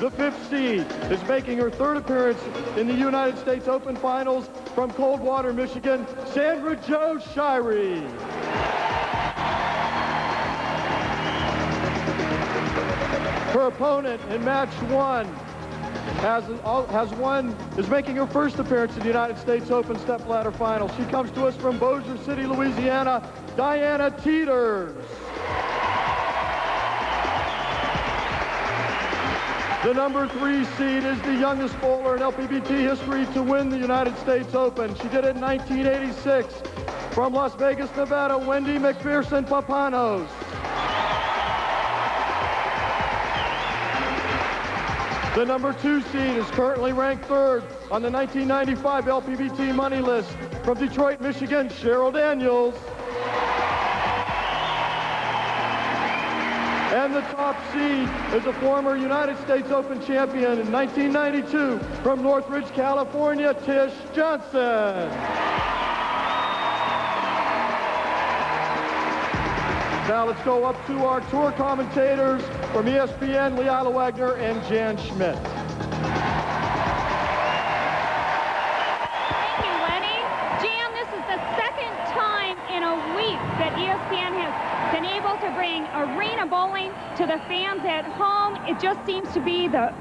The 5th seed is making her 3rd appearance in the United States Open Finals from Coldwater, Michigan, Sandra Jo Shirey. Her opponent in match 1 is making her 1st appearance in the United States Open Stepladder Final. She comes to us from Bossier City, Louisiana, Diana Teeters. The number 3 seed is the youngest bowler in LPBT history to win the United States Open. She did it in 1986 from Las Vegas, Nevada, Wendy McPherson Papanos. The number 2 seed is currently ranked 3rd on the 1995 LPBT money list from Detroit, Michigan, Cheryl Daniels. And the top seed is a former United States Open champion in 1992 from Northridge, California, Tish Johnson. Now let's go up to our tour commentators from ESPN, Leila Wagner and Jan Schmidt. Thank you, Lenny. Jan, this is the 2nd time in a week that ESPN has been able to bring arena bowling to the fans at home. It just seems to be the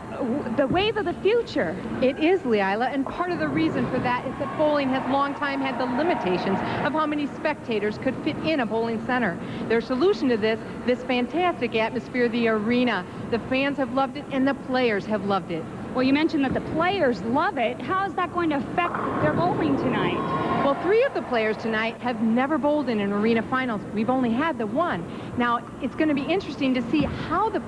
wave of the future. It is, Leila, and part of the reason for that is that bowling has long time had the limitations of how many spectators could fit in a bowling center. Their solution to this fantastic atmosphere, the arena. The fans have loved it and the players have loved it. Well, you mentioned that the players love it. How is that going to affect their bowling tonight? Well, 3 of the players tonight have never bowled in an arena finals. We've only had the 1. Now, it's going to be interesting to see how the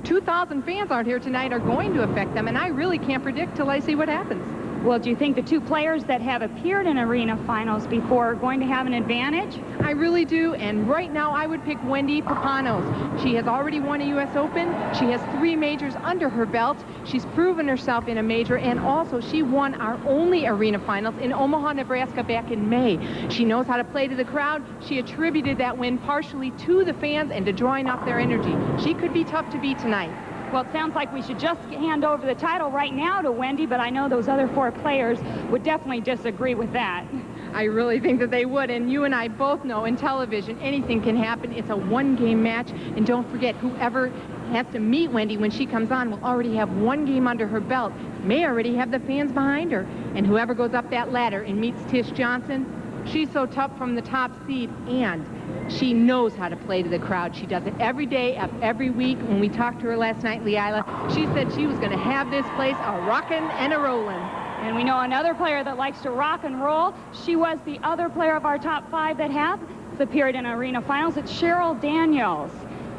2,000 fans out here tonight are going to affect them, and I really can't predict till I see what happens. Well, do you think the 2 players that have appeared in arena finals before are going to have an advantage? I really do, and right now I would pick Wendy Papanos. She has already won a U.S. Open. She has 3 majors under her belt. She's proven herself in a major, and also she won our only arena finals in Omaha, Nebraska back in May. She knows how to play to the crowd. She attributed that win partially to the fans and to drawing off their energy. She could be tough to beat tonight. Well, it sounds like we should just hand over the title right now to Wendy, but I know those other 4 players would definitely disagree with that. I really think that they would, and you and I both know in television anything can happen. It's a 1-game match, and don't forget, whoever has to meet Wendy when she comes on will already have 1 game under her belt, may already have the fans behind her, and whoever goes up that ladder and meets Tish Johnson, she's so tough from the top seed, and she knows how to play to the crowd. She does it every day of every week. When we talked to her last night, Leila, she said she was going to have this place a rockin' and a rollin'. And we know another player that likes to rock and roll. She was the other player of our top 5 that has appeared in arena finals. It's Cheryl Daniels.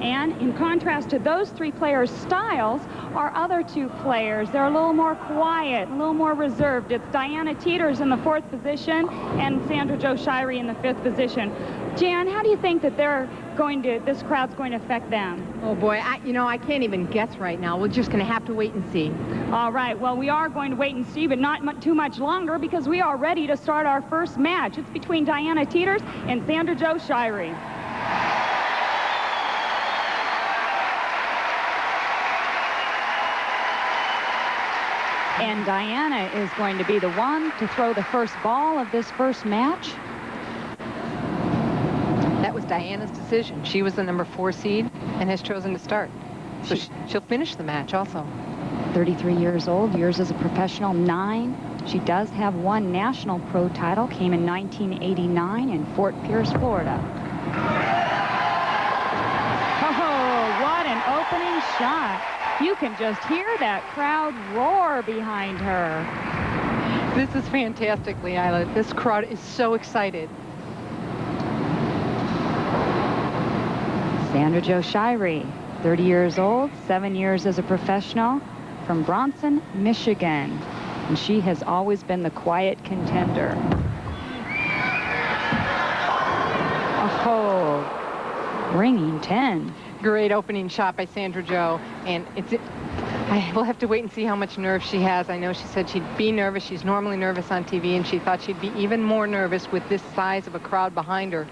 And in contrast to those 3 players' styles, our other 2 players, they're a little more quiet, a little more reserved. It's Diana Teeters in the 4th position and Sandra Jo Shirey in the 5th position. Jan, how do you think that this crowd's going to affect them? Oh boy, I can't even guess right now. We're just going to have to wait and see. All right, well, we are going to wait and see, but not too much longer, because we are ready to start our first match. It's between Diana Teeters and Sandra Jo Shirey. And Diana is going to be the one to throw the first ball of this first match. That was Diana's decision. She was the number 4 seed and has chosen to start. So she'll finish the match also. 33 years old, years as a professional, 9. She does have 1 national pro title, came in 1989 in Fort Pierce, Florida. Oh, what an opening shot. You can just hear that crowd roar behind her. This is fantastic, Leila. This crowd is so excited. Sandra Jo Shirey, 30 years old, 7 years as a professional, from Bronson, Michigan. And she has always been the quiet contender. Oh, ringing 10. Great opening shot by Sandra Jo, and we'll have to wait and see how much nerve she has. I know she said she'd be nervous. She's normally nervous on TV, and she thought she'd be even more nervous with this size of a crowd behind her.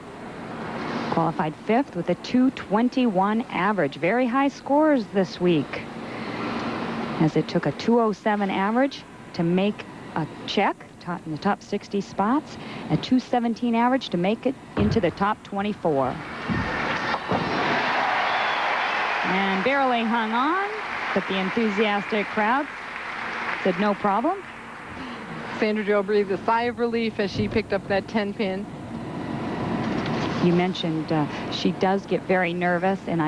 Qualified 5th with a 221 average. Very high scores this week. as it took a 207 average to make a check in the top 60 spots, a 217 average to make it into the top 24. And barely hung on, but the enthusiastic crowd said no problem. Sandra Jo breathed a sigh of relief as she picked up that 10-pin. You mentioned she does get very nervous, and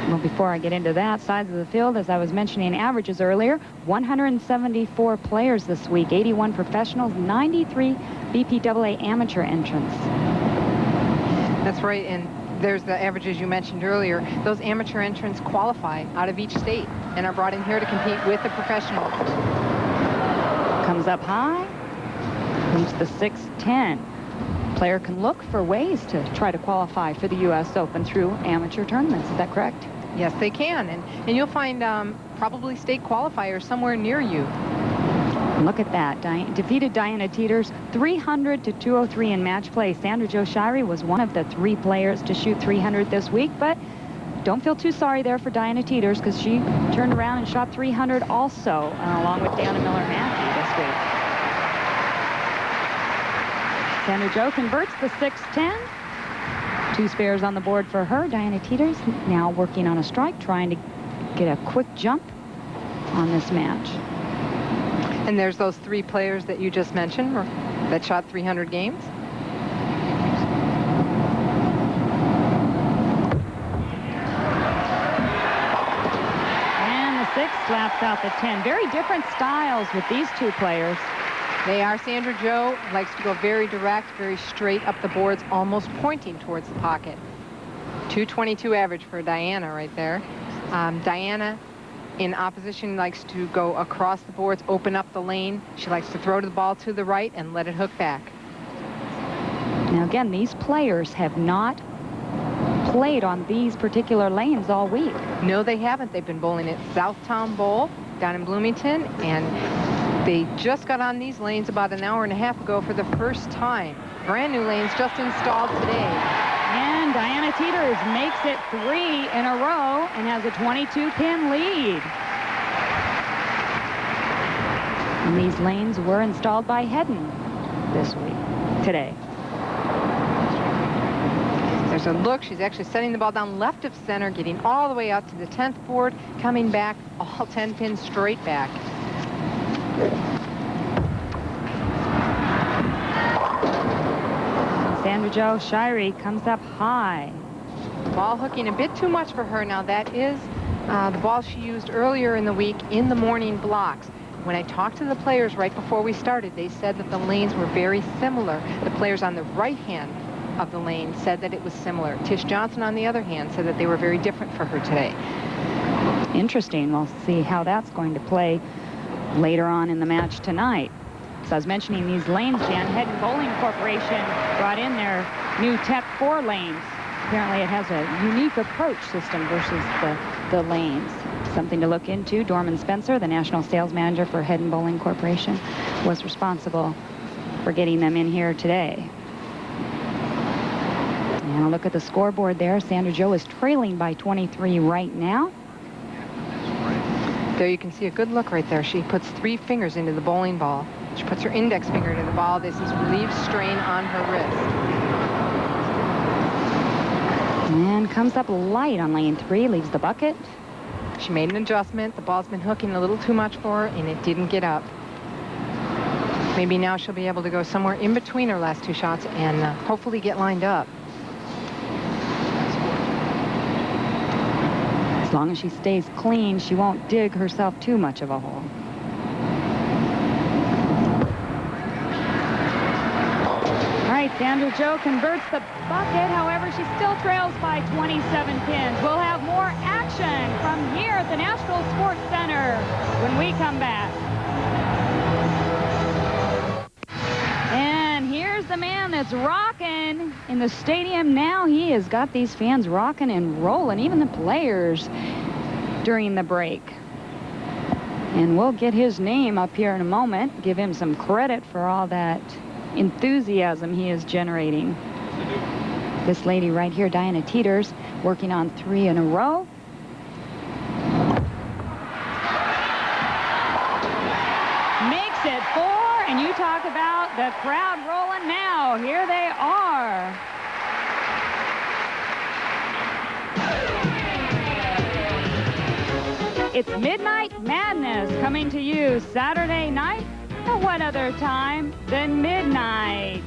well, before I get into that, sides of the field, as I was mentioning averages earlier, 174 players this week, 81 professionals, 93 BPAA amateur entrants. That's right, and there's the averages you mentioned earlier. Those amateur entrants qualify out of each state and are brought in here to compete with the professionals. Comes up high, comes the 6-10. Player can look for ways to try to qualify for the U.S. Open through amateur tournaments. Is that correct? Yes, they can, and you'll find probably state qualifiers somewhere near you. Look at that. Defeated Diana Teeters 300 to 203 in match play. Sandra Jo Shirey was one of the 3 players to shoot 300 this week, but don't feel too sorry there for Diana Teeters, because she turned around and shot 300 also, along with Dana Miller-Mackey this week. Sandra Jo converts the 6-10. 2 spares on the board for her. Diana Teeters now working on a strike, trying to get a quick jump on this match. And there's those 3 players that you just mentioned that shot 300 games. And the 6 slaps out the 10. Very different styles with these 2 players. They are. Sandra Jo likes to go very direct, very straight up the boards, almost pointing towards the pocket. 222 average for Diana right there. Diana, in opposition, likes to go across the boards, open up the lane. She likes to throw the ball to the right and let it hook back. Now again, these players have not played on these particular lanes all week. No, they haven't. They've been bowling at Southtown Bowl down in Bloomington, and they just got on these lanes about an hour and a half ago for the first time. Brand new lanes just installed today. And Diana Teeters makes it 3 in a row and has a 22-pin lead. And these lanes were installed by Hedden today. There's a look. She's actually setting the ball down left of center, getting all the way out to the 10th board, coming back, all 10 pins straight back. Sandra Jo Shirey comes up high. Ball hooking a bit too much for her. Now that is the ball she used earlier in the week in the morning blocks. When I talked to the players right before we started, they said that the lanes were very similar. The players on the right hand of the lane said that it was similar. Tish Johnson, on the other hand, said that they were very different for her today. Interesting. We'll see how that's going to play later on in the match tonight. So I was mentioning these lanes, Jan. Hedden Bowling Corporation brought in their new Tech 4 lanes. Apparently it has a unique approach system versus the lanes. Something to look into. Dorman Spencer, the national sales manager for Hedden Bowling Corporation, was responsible for getting them in here today. And a look at the scoreboard there. Sandra Jo is trailing by 23 right now. There you can see a good look right there. She puts 3 fingers into the bowling ball. She puts her index finger into the ball. This is relieved strain on her wrist. And comes up light on lane 3, leaves the bucket. She made an adjustment. The ball's been hooking a little too much for her, and it didn't get up. Maybe now she'll be able to go somewhere in between her last 2 shots and hopefully get lined up. As long as she stays clean, she won't dig herself too much of a hole. All right, Sandra Jo converts the bucket. However, she still trails by 27 pins. We'll have more action from here at the National Sports Center when we come back. And here's the man that's rocking in the stadium now. He has got these fans rocking and rolling, even the players during the break. And we'll get his name up here in a moment, give him some credit for all that enthusiasm he is generating. This lady right here, Diana Teeters, working on 3 in a row. talk about the crowd rolling now. Here they are. It's Midnight Madness coming to you Saturday night. At what other time than midnight?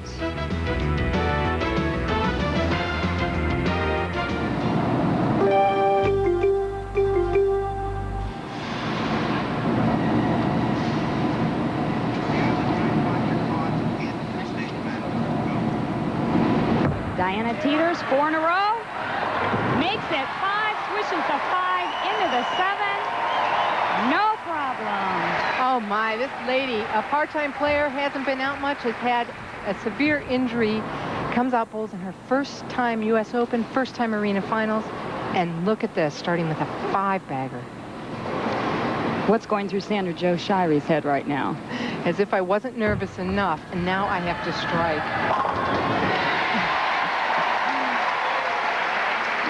Diana Teeters, 4 in a row. Makes it 5, swishes the 5 into the 7. No problem. Oh my, this lady, a part-time player, hasn't been out much, has had a severe injury, comes out bowls in her first time U.S. Open, first time arena finals, and look at this, starting with a 5-bagger. What's going through Sandra Jo Shire's head right now? As if I wasn't nervous enough, and now I have to strike.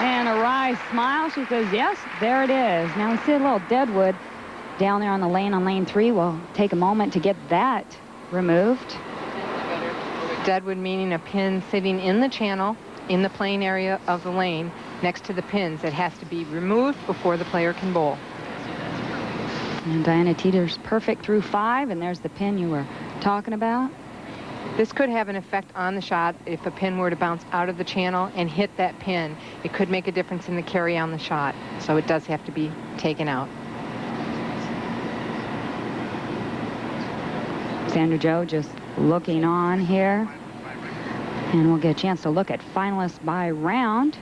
And a wry smile. She says, yes, there it is. Now we see a little deadwood down there on the lane on lane 3. We'll take a moment to get that removed. Deadwood meaning a pin sitting in the channel, in the playing area of the lane, next to the pins. It has to be removed before the player can bowl. And Diana Teeters perfect through 5, and there's the pin you were talking about. This could have an effect on the shot if a pin were to bounce out of the channel and hit that pin. It could make a difference in the carry on the shot, so it does have to be taken out. Sandra Jo just looking on here. And we'll get a chance to look at finalists by round.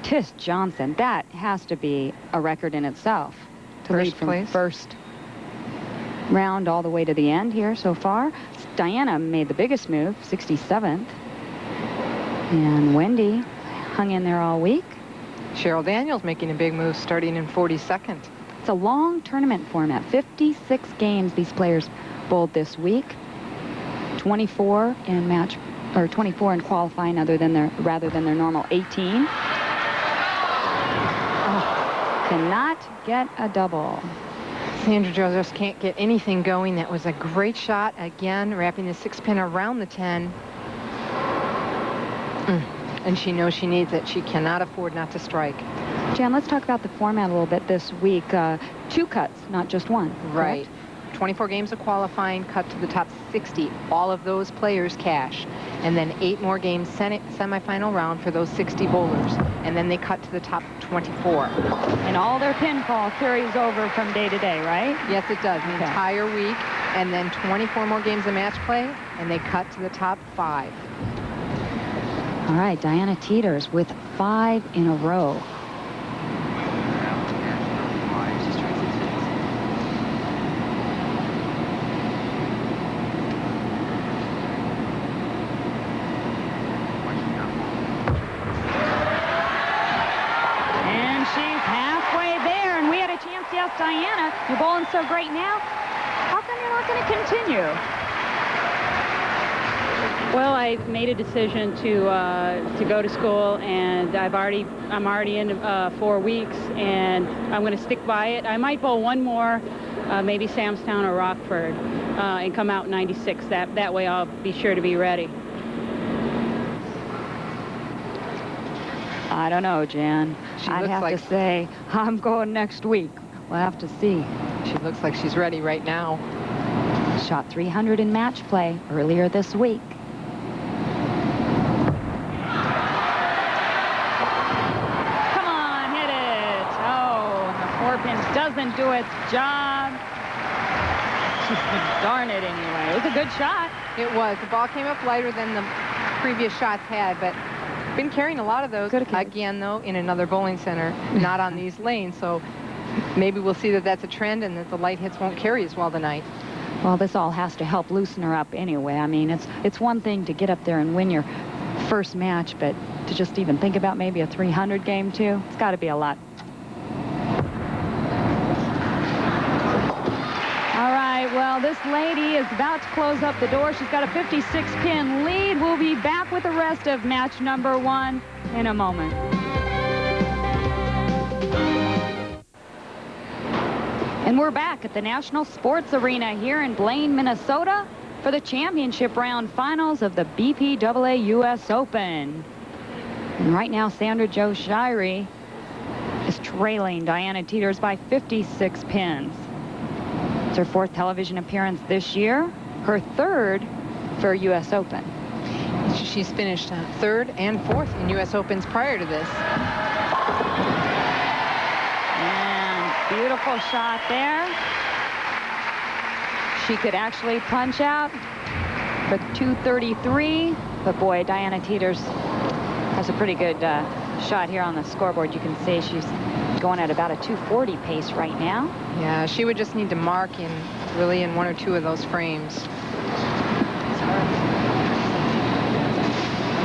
Tish Johnson, that has to be a record in itself. To lead from first round all the way to the end here so far. Diana made the biggest move, 67th. And Wendy hung in there all week. Cheryl Daniels making a big move, starting in 42nd. It's a long tournament format. 56 games these players bowled this week. 24 in match, or 24 in qualifying rather than their normal 18. Cannot get a double. Sandra Jo just can't get anything going. That was a great shot. Again, wrapping the 6-pin around the 10. And she knows she needs it. She cannot afford not to strike. Jan, let's talk about the format a little bit this week. 2 cuts, not just 1. Right. Correct? 24 games of qualifying, cut to the top 60. All of those players cash. And then 8 more games semifinal round for those 60 bowlers. And then they cut to the top 24. And all their pinfall carries over from day to day, right? Yes, it does. The entire week. And then 24 more games of match play, and they cut to the top 5. All right, Diana Teeters with 5 in a row. Yes, Diana, you're bowling so great now. How come you're not going to continue? Well, I made a decision to go to school, and I'm already in 4 weeks, and I'm going to stick by it. I might bowl one more, maybe Samstown or Rockford, and come out 96. That way I'll be sure to be ready. I don't know, Jan. I'd have to say I'm going next week. We'll have to see. She looks like she's ready right now. Shot 300 in match play earlier this week. Come on, hit it. Oh, and the 4-pin doesn't do its job. Darn it anyway. It was a good shot. It was. The ball came up lighter than the previous shots had, but been carrying a lot of those. Again, though, in another bowling center, not on these lanes. So maybe we'll see that that's a trend and that the light hits won't carry as well tonight. Well, this all has to help loosen her up anyway. I mean, it's one thing to get up there and win your first match, but to just even think about maybe a 300 game too, it's got to be a lot. All right, well, this lady is about to close up the door. She's got a 56-pin lead. We'll be back with the rest of match number 1 in a moment. And we're back at the National Sports Arena here in Blaine, Minnesota. for the championship round finals of the BPAA U.S. Open. And right now, Sandra Jo Shirey is trailing Diana Teeters by 56 pins. It's her 4th television appearance this year, her 3rd for U.S. Open. She's finished 3rd and 4th in U.S. Opens prior to this. And beautiful shot there. She could actually punch out for 233, but boy, Diana Teeters has a pretty good shot here on the scoreboard. You can see she's going at about a 240 pace right now. Yeah, she would just need to mark really in 1 or 2 of those frames.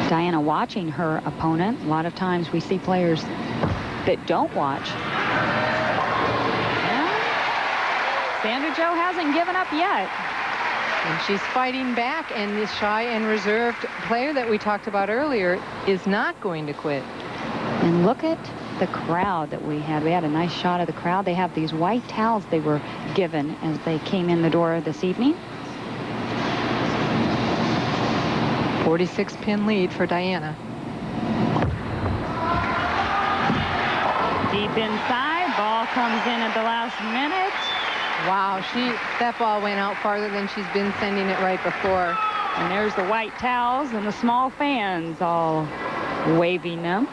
Diana watching her opponent. A lot of times we see players that don't watch. Yeah. Sandra Jo hasn't given up yet. And she's fighting back, and this shy and reserved player that we talked about earlier is not going to quit. And look at the crowd that we had. We had a nice shot of the crowd. They have these white towels they were given as they came in the door this evening. 46-pin lead for Diana. Deep inside, ball comes in at the last minute. Wow, that ball went out farther than she's been sending it right before. And there's the white towels and the small fans all waving them.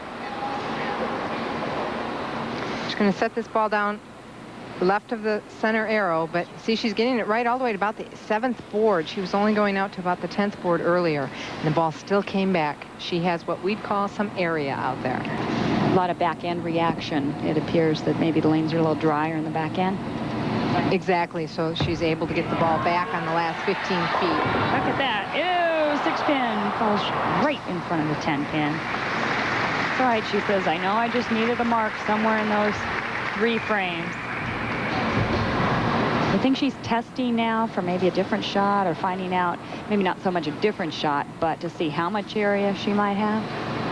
She's going to set this ball down left of the center arrow, but see, she's getting it right all the way to about the 7th board. She was only going out to about the 10th board earlier, and the ball still came back. She has what we'd call some area out there. A lot of back end reaction. It appears that maybe the lanes are a little drier in the back end. Exactly, so she's able to get the ball back on the last 15 feet. Look at that. Ew, 6-pin falls right in front of the 10-pin. It's all right, she says, I know I just needed a mark somewhere in those 3 frames. I think she's testing now for maybe a different shot, or finding out, maybe not so much a different shot, but to see how much area she might have.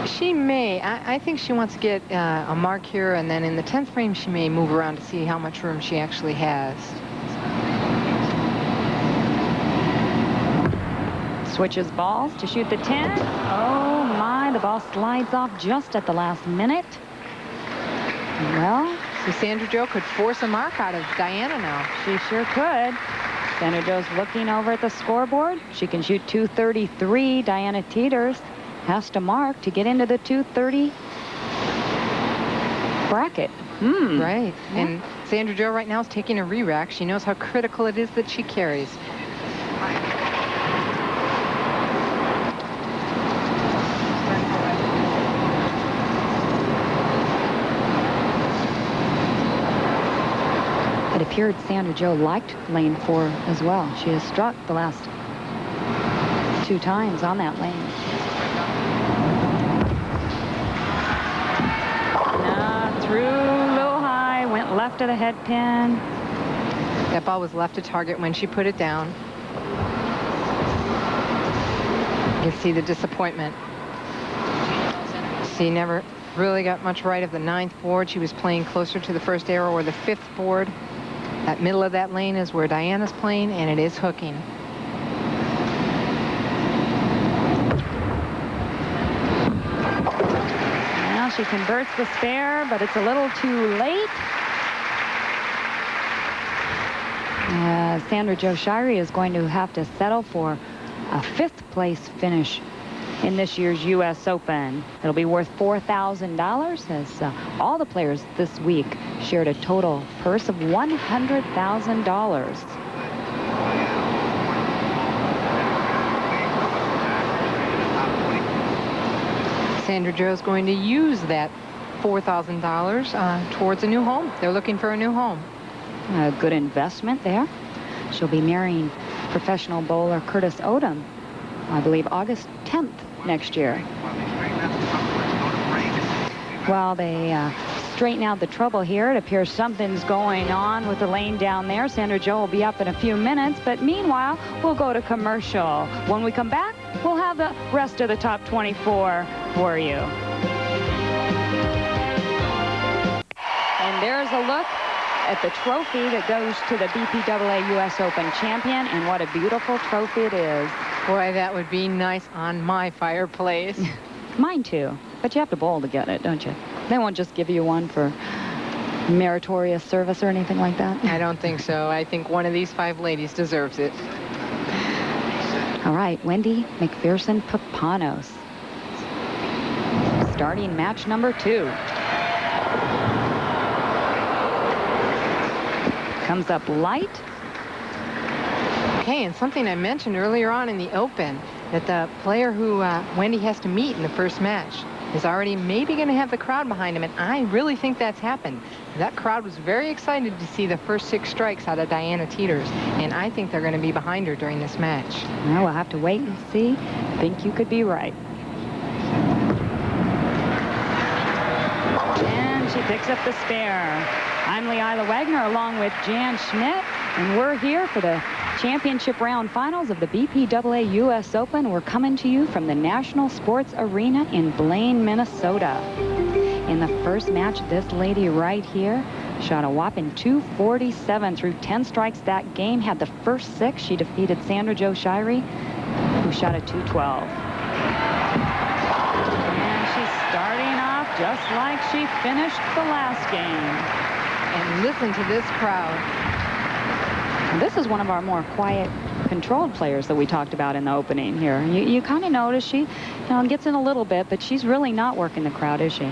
She may. I think she wants to get a mark here, and then in the 10th frame she may move around to see how much room she actually has. Switches balls to shoot the 10. Oh my, the ball slides off just at the last minute. Well, so Sandra Jo could force a mark out of Diana now. She sure could. Sandra Jo's looking over at the scoreboard. She can shoot 233. Diana Teeters has to mark to get into the 230 bracket. Right. Yeah. And Sandra Jo right now is taking a re-rack. She knows how critical it is that she carries. It appeared Sandra Jo liked lane 4 as well. She has struck the last 2 times on that lane. Through a little high, went left of the head pin. That ball was left to target when she put it down. You can see the disappointment. She never really got much right of the 9th board. She was playing closer to the 1st arrow or the 5th board. That middle of that lane is where Diana's playing, and it is hooking. Now she converts the spare, but it's a little too late. Sandra Jo Shirey is going to have to settle for a 5th place finish in this year's U.S. Open. It'll be worth $4,000 as all the players this week shared a total purse of $100,000. Sandra Jo is going to use that $4,000 towards a new home. They're looking for a new home. A good investment there. She'll be marrying professional bowler Curtis Odom, I believe, August 10th next year. While they straighten out the trouble here, it appears something's going on with the lane down there. Sandra Jo will be up in a few minutes, but meanwhile, we'll go to commercial. When we come back, we'll have the rest of the top 24 for you. And there's a look at the trophy that goes to the BPAA U.S. Open champion, and what a beautiful trophy it is. Boy, that would be nice on my fireplace. Mine too, but you have to bowl to get it, don't you? They won't just give you one for meritorious service or anything like that. I don't think so. I think one of these 5 ladies deserves it. All right, Wendy McPherson Papanos. Starting match number 2. Comes up light. Okay, and something I mentioned earlier on in the Open, that the player who Wendy has to meet in the first match is already maybe going to have the crowd behind him, and I really think that's happened. That crowd was very excited to see the first 6 strikes out of Diana Teeters, and I think they're going to be behind her during this match. Well, we'll have to wait and see. I think you could be right. And she picks up the spare. I'm Leila Wagner along with Jan Schmidt, and we're here for the championship round finals of the BPAA U.S. Open. We're coming to you from the National Sports Arena in Blaine, Minnesota. In the first match, this lady right here shot a whopping 247 through 10 strikes that game. Had the first 6. She defeated Sandra Jo Shirey, who shot a 212. And she's starting off just like she finished the last game. And listen to this crowd. And this is one of our more quiet, controlled players that we talked about in the opening here. You kind of notice she gets in a little bit, but she's really not working the crowd, is she?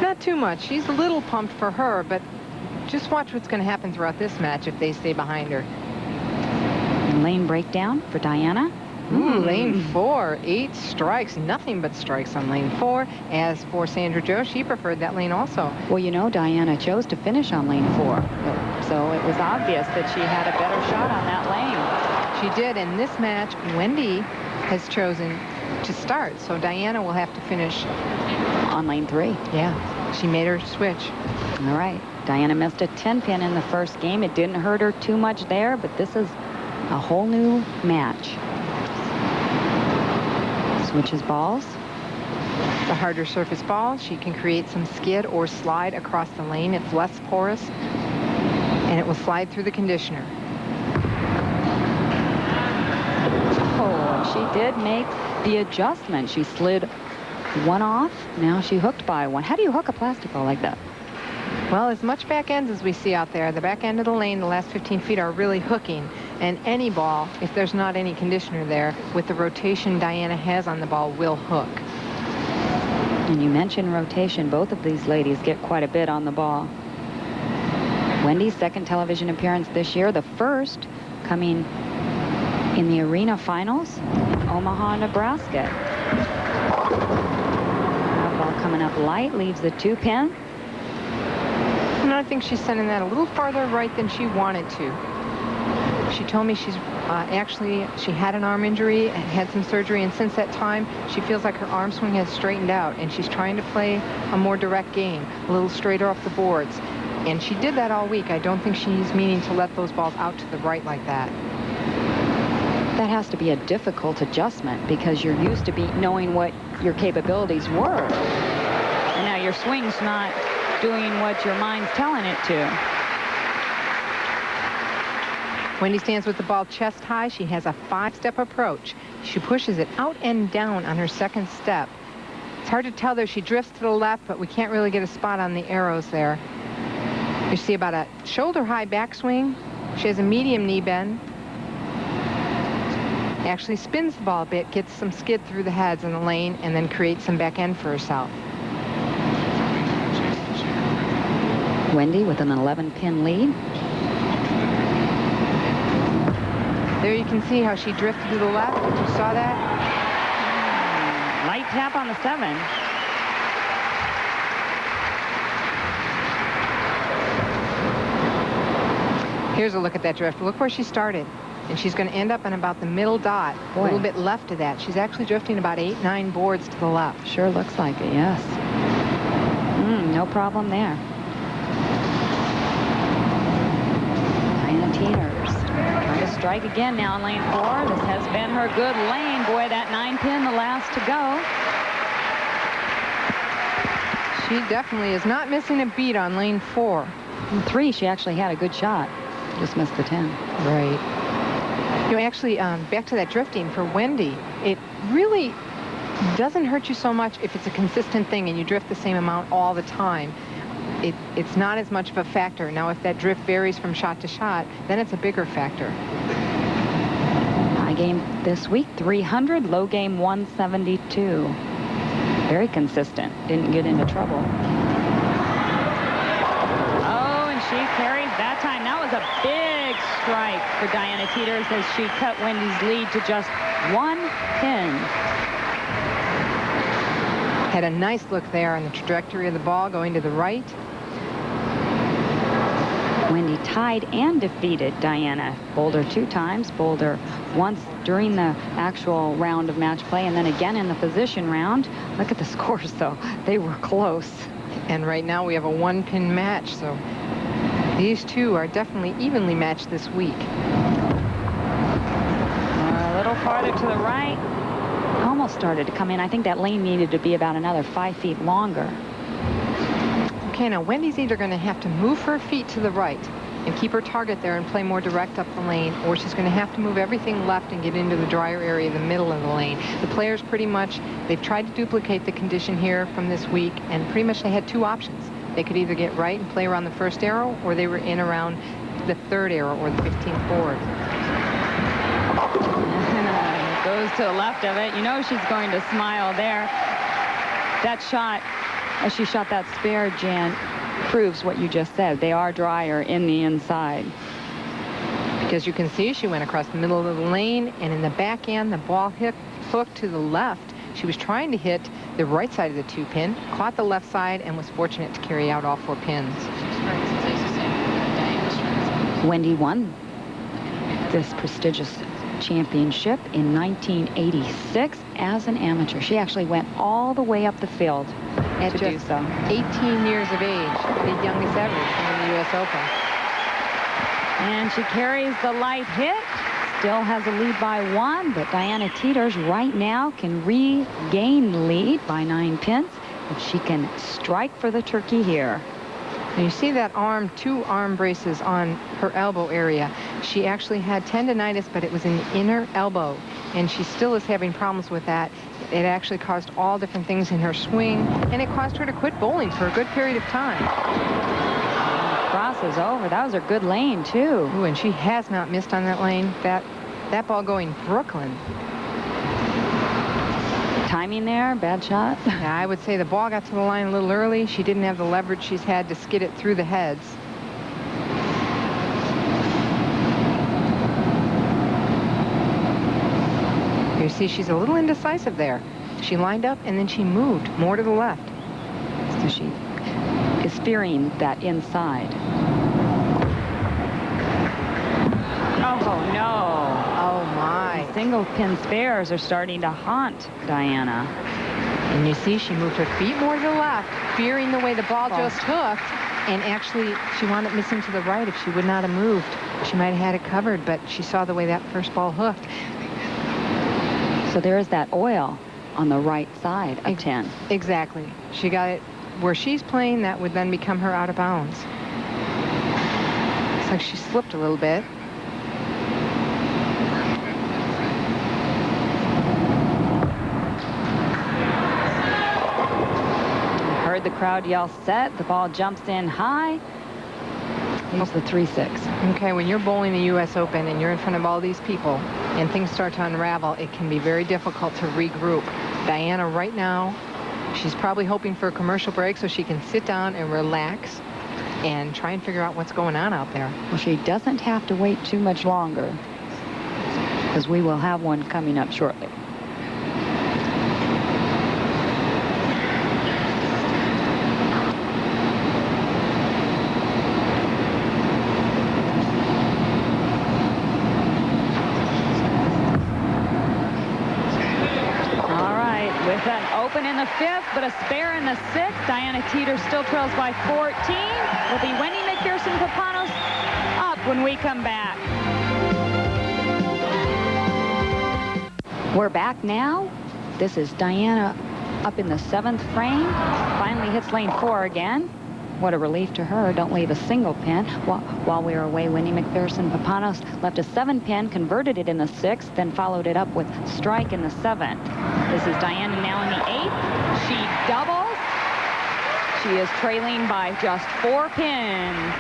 Not too much. She's a little pumped for her, but just watch what's going to happen throughout this match if they stay behind her. And lane breakdown for Diana. Lane 4, 8 strikes, nothing but strikes on lane 4. As for Sandra Jo, she preferred that lane also. Well, you know, Diana chose to finish on lane 4, so it was obvious that she had a better shot on that lane. She did. In this match, Wendy has chosen to start, so Diana will have to finish on lane 3. Yeah, she made her switch. All right, Diana missed a 10-pin in the first game. It didn't hurt her too much there, but this is a whole new match. Switches balls. The harder surface ball, she can create some skid or slide across the lane. It's less porous, and it will slide through the conditioner. Oh, and she did make the adjustment. She slid one off. Now she hooked by one. How do you hook a plastic ball like that? Well, as much back ends as we see out there, the back end of the lane, the last 15 feet are really hooking. And any ball, if there's not any conditioner there, with the rotation Diana has on the ball, will hook. And you mentioned rotation. Both of these ladies get quite a bit on the ball. Wendy's second television appearance this year, the first coming in the arena finals in Omaha, Nebraska. Ball coming up light, leaves the 2-pin. And I think she's sending that a little farther right than she wanted to. She told me she's she had an arm injury and had some surgery, and since that time she feels like her arm swing has straightened out, and she's trying to play a more direct game, a little straighter off the boards. And she did that all week. I don't think she's meaning to let those balls out to the right like that. That has to be a difficult adjustment because you're used to knowing what your capabilities were. And now your swing's not doing what your mind's telling it to. Wendy stands with the ball chest high. She has a 5-step approach. She pushes it out and down on her second step. It's hard to tell there. She drifts to the left, but we can't really get a spot on the arrows there. You see about a shoulder-high backswing. She has a medium knee bend. Actually spins the ball a bit, gets some skid through the heads in the lane, and then creates some back end for herself. Wendy with an 11-pin lead. There you can see how she drifted to the left. You saw that? Light tap on the 7. Here's a look at that drift. Look where she started. And she's going to end up on about the middle dot. Boy. A little bit left of that. She's actually drifting about 8, 9 boards to the left. Sure looks like it, yes. No problem there. Diana Teeters. Trying to strike again now in lane 4. This has been her good lane. Boy, that 9-pin, the last to go. She definitely is not missing a beat on lane 4. 3, she actually had a good shot. Just missed the 10. Right. You know, actually, back to that drifting for Wendy, it really doesn't hurt you so much if it's a consistent thing and you drift the same amount all the time. It's not as much of a factor. Now, if that drift varies from shot to shot, then it's a bigger factor. High game this week, 300. Low game, 172. Very consistent. Didn't get into trouble. Oh, and she carries that time. That was a big strike for Diana Teeters as she cut Wendy's lead to just 1 pin. Had a nice look there on the trajectory of the ball going to the right. Wendy tied and defeated Diana. Bowled her 2 times, bowled her once during the actual round of match play and then again in the position round. Look at the scores, though. They were close. And right now we have a 1-pin match, so these two are definitely evenly matched this week. A little farther to the right. Almost started to come in. I think that lane needed to be about another 5 feet longer. Okay, now Wendy's either going to have to move her feet to the right and keep her target there and play more direct up the lane, or she's going to have to move everything left and get into the drier area, the middle of the lane. The players pretty much, they've tried to duplicate the condition here from this week, and pretty much they had 2 options. They could either get right and play around the first arrow, or they were in around the 3rd arrow or the 15th board. Goes to the left of it. You know she's going to smile there. That shot, as she shot that spare, Jan, proves what you just said. They are drier in the inside. Because you can see she went across the middle of the lane, and in the back end, the ball hooked to the left. She was trying to hit the right side of the 2-pin, caught the left side, and was fortunate to carry out all 4 pins. Wendy won this prestigious championship in 1986 as an amateur. She actually went all the way up the field At just 18 years of age, the youngest ever in the U.S. Open. And she carries the light hit. Still has a lead by 1, but Diana Teeters right now can regain the lead by 9 pins if she can strike for the turkey here. And you see that arm, 2 arm braces on her elbow area. She actually had tendonitis, but it was in the inner elbow, and she still is having problems with that. It actually caused all different things in her swing, and it caused her to quit bowling for a good period of time. Crosses over. That was her good lane, too. Ooh, and she has not missed on that lane. That ball going Brooklyn. Timing there, bad shot. Yeah, I would say the ball got to the line a little early. She didn't have the leverage she's had to skid it through the heads. You see she's a little indecisive there. She lined up and then she moved more to the left. So she is fearing that inside. Oh, no. Oh, my. Single pin spares are starting to haunt Diana. And you see she moved her feet more to the left, fearing the way the ball just hooked. And actually, she wound up missing to the right. If she would not have moved, she might have had it covered, but she saw the way that first ball hooked. So there is that oil on the right side of 10. Exactly. She got it where she's playing. That would then become her out of bounds. Looks like she slipped a little bit. Heard the crowd yell set. The ball jumps in high. Here's the 3-6. Okay, when you're bowling the U.S. Open and you're in front of all these people and things start to unravel, it can be very difficult to regroup. Diana right now, she's probably hoping for a commercial break so she can sit down and relax and try and figure out what's going on out there. Well, she doesn't have to wait too much longer because we will have one coming up shortly. In the 5th, but a spare in the 6th. Diana Teeters still trails by 14. Will be Wendy McPherson-Papanos up when we come back. We're back now. This is Diana up in the 7th frame. Finally hits lane 4 again. what a relief to her. Don't leave a single pin. While we were away, Wendy McPherson-Papanos left a 7-pin, converted it in the 6th, then followed it up with strike in the 7th. This is Diana now in the 8th. She doubles. She is trailing by just 4 pins.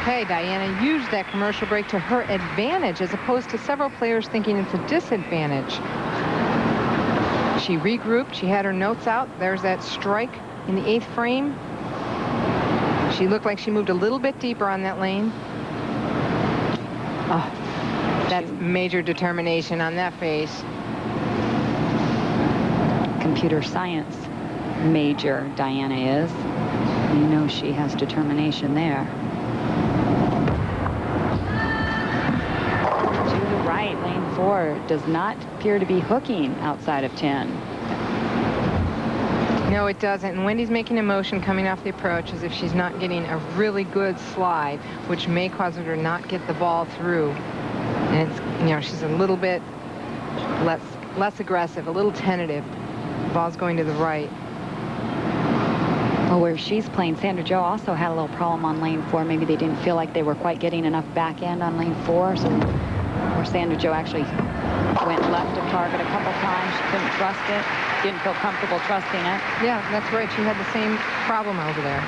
Okay, Diana used that commercial break to her advantage as opposed to several players thinking it's a disadvantage. She regrouped. She had her notes out. There's that strike in the 8th frame. She looked like she moved a little bit deeper on that lane. Oh, that's major determination on that face. Computer science major Diana is. You know she has determination there. To the right, lane 4 does not appear to be hooking outside of 10. No, it doesn't. And Wendy's making a motion coming off the approach as if she's not getting a really good slide, which may cause her to not get the ball through. And it's, you know, she's a little bit less aggressive, a little tentative. The ball's going to the right. Well, where she's playing, Sandra Jo also had a little problem on lane 4. Maybe they didn't feel like they were quite getting enough back end on lane 4. So, where Sandra Jo actually went left of target a couple times. She couldn't trust it. Didn't feel comfortable trusting it. Yeah, that's right. She had the same problem over there.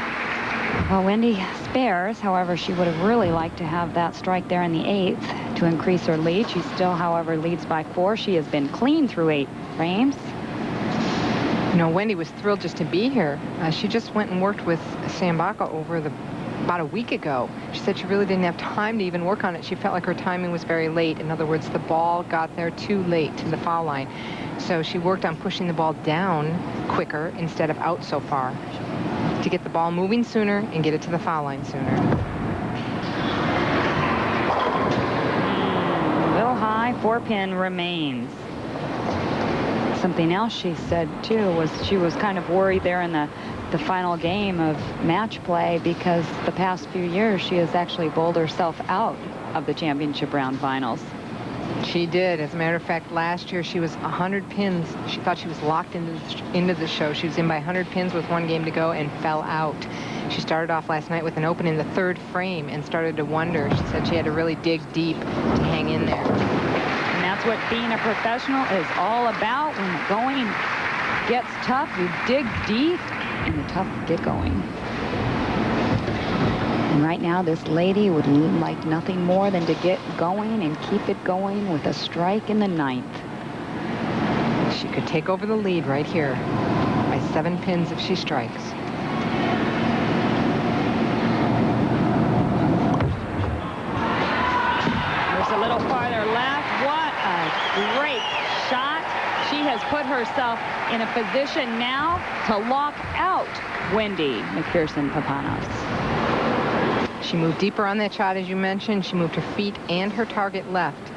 Well, Wendy spares. However, she would have really liked to have that strike there in the 8th to increase her lead. She still, however, leads by 4. She has been clean through 8 frames. You know, Wendy was thrilled just to be here. She just went and worked with Sam Baca over about a week ago. She said she really didn't have time to even work on it. She felt like her timing was very late. In other words, the ball got there too late to the foul line. So she worked on pushing the ball down quicker instead of out so far to get the ball moving sooner and get it to the foul line sooner. A little high, 4-pin remains. Something else she said, too, was she was kind of worried there in the final game of match play because the past few years she has actually bowled herself out of the championship round finals. She did. As a matter of fact, last year she was 100 pins. She thought she was locked into the show. She was in by 100 pins with 1 game to go and fell out. She started off last night with an open in the 3rd frame and started to wonder. She said she had to really dig deep to hang in there. And that's what being a professional is all about. When the going gets tough, you dig deep and the tough get going. And right now, this lady would like nothing more than to get going and keep it going with a strike in the 9th. She could take over the lead right here by 7 pins if she strikes. There's a little farther left. What a great shot. She has put herself in a position now to lock out Wendy McPherson-Papanos. She moved deeper on that shot, as you mentioned. She moved her feet and her target left.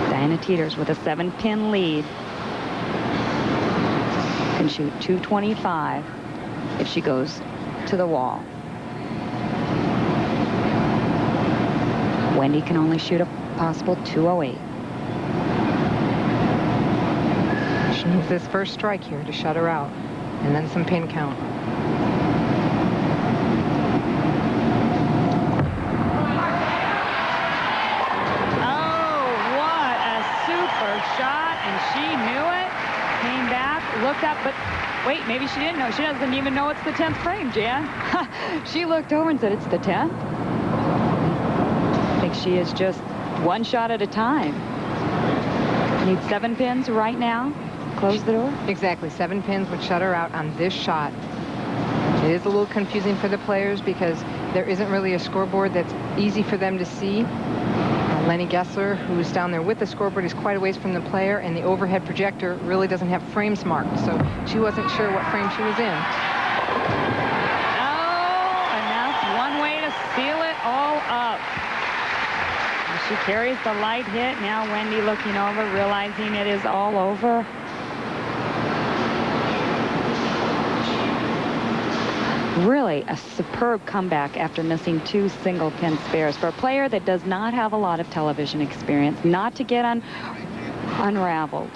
Diana Teeters with a 7-pin lead. Can shoot 225 if she goes to the wall. Wendy can only shoot a possible 208. She needs this first strike here to shut her out, and then some pin count. Shot, and she knew it. Came back, looked up, but wait, maybe she didn't know. She doesn't even know it's the 10th frame, Jan. She looked over and said, it's the 10th? I think she is just 1 shot at a time. Needs 7 pins right now. Close the door. Exactly. 7 pins would shut her out on this shot. It is a little confusing for the players because there isn't really a scoreboard that's easy for them to see. Lenny Gessler, who's down there with the scoreboard, is quite a ways from the player, and the overhead projector really doesn't have frames marked, so she wasn't sure what frame she was in. Oh, and that's one way to seal it all up. She carries the light hit. Now Wendy looking over, realizing it is all over. Really a superb comeback after missing 2 single-pin spares. For a player that does not have a lot of television experience, not to get unraveled.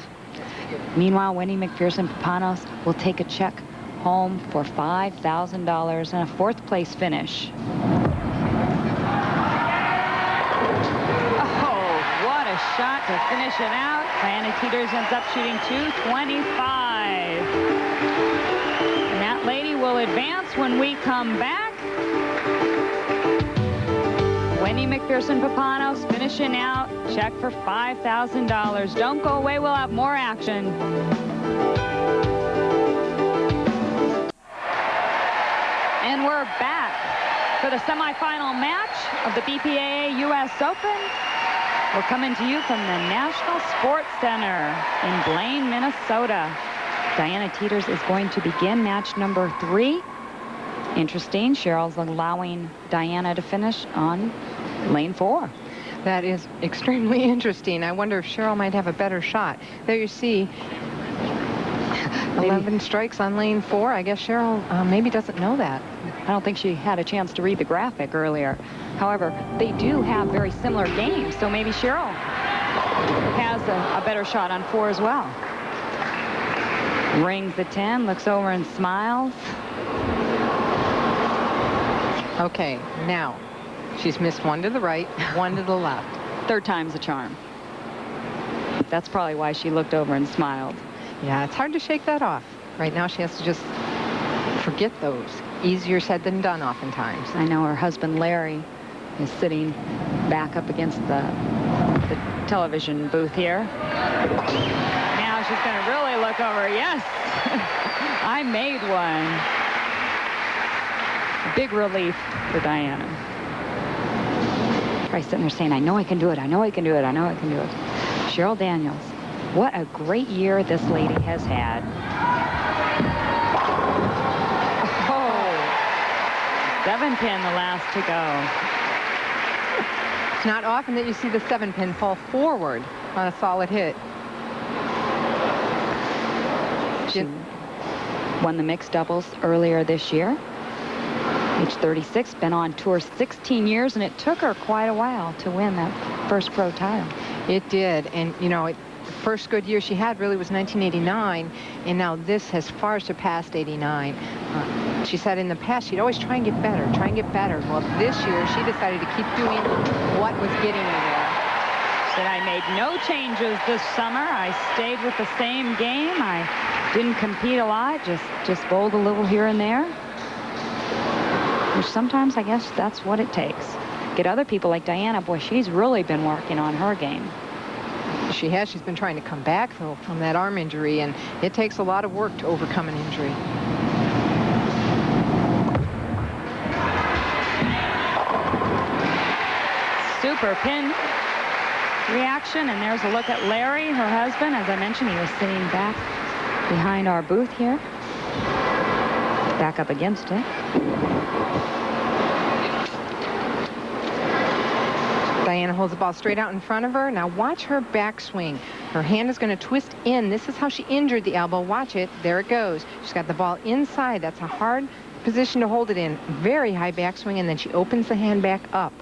Meanwhile, Wendy McPherson-Papanos will take a check home for $5,000 and a fourth-place finish. Shot to finish it out. Diana Teeters ends up shooting 225. And that lady will advance when we come back. Wendy McPherson-Papanos finishing out. Check for $5,000. Don't go away. We'll have more action. And we're back for the semifinal match of the BPAA U.S. Open. We're coming to you from the National Sports Center in Blaine, Minnesota. Diana Teeters is going to begin match number 3. Interesting, Cheryl's allowing Diana to finish on lane 4. That is extremely interesting. I wonder if Cheryl might have a better shot. There you see 11 strikes on lane 4. I guess Cheryl maybe doesn't know that. I don't think she had a chance to read the graphic earlier. However, they do have very similar games, so maybe Cheryl has a better shot on 4 as well. Rings the 10, looks over and smiles. Okay, now she's missed 1 to the right, 1 to the left. Third time's a charm. That's probably why she looked over and smiled. Yeah, it's hard to shake that off. Right now she has to just forget those. Easier said than done oftentimes. I know her husband Larry is sitting back up against the television booth here. Now she's going to really look over. Yes, I made one. Big relief for Diana. Probably sitting there saying, I know I can do it. I know I can do it. I know I can do it. Cheryl Daniels. What a great year this lady has had. Oh, 7-pin, the last to go. It's not often that you see the 7-pin fall forward on a solid hit. She won the mixed doubles earlier this year. Age 36, been on tour 16 years, and it took her quite a while to win that first pro title. It did, and you know, the first good year she had really was 1989, and now this has far surpassed 89. She said in the past she'd always try and get better, try and get better. Well, this year she decided to keep doing what was getting her there. Said, I made no changes this summer. I stayed with the same game. I didn't compete a lot, just bowled a little here and there. Which sometimes I guess that's what it takes. Get other people like Diana, boy, she's really been working on her game. She has. She's been trying to come back, though, from that arm injury, and it takes a lot of work to overcome an injury. Super pin reaction, and there's a look at Larry, her husband. As I mentioned, he was sitting back behind our booth here. Back up against it. Diana holds the ball straight out in front of her. Now watch her backswing. Her hand is going to twist in. This is how she injured the elbow. Watch it. There it goes. She's got the ball inside. That's a hard position to hold it in. Very high backswing, and then she opens the hand back up.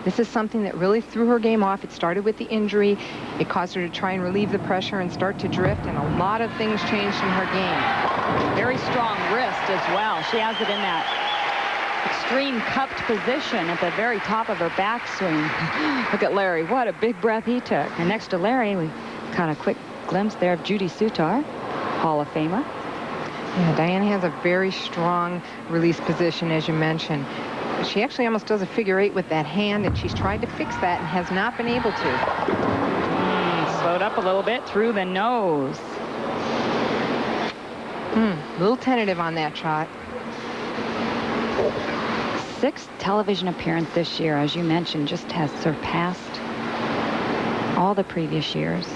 This is something that really threw her game off. It started with the injury. It caused her to try and relieve the pressure and start to drift, and a lot of things changed in her game. Very strong wrist as well. She has it in that extreme cupped position at the very top of her backswing. Look at Larry. What a big breath he took. And next to Larry, we caught a quick glimpse there of Judy Sutar, Hall of Famer. Yeah, Diana has a very strong release position, as you mentioned. She actually almost does a figure 8 with that hand, and she's tried to fix that and has not been able to. Slowed up a little bit through the nose. A little tentative on that shot. 6th television appearance this year, as you mentioned, just has surpassed all the previous years.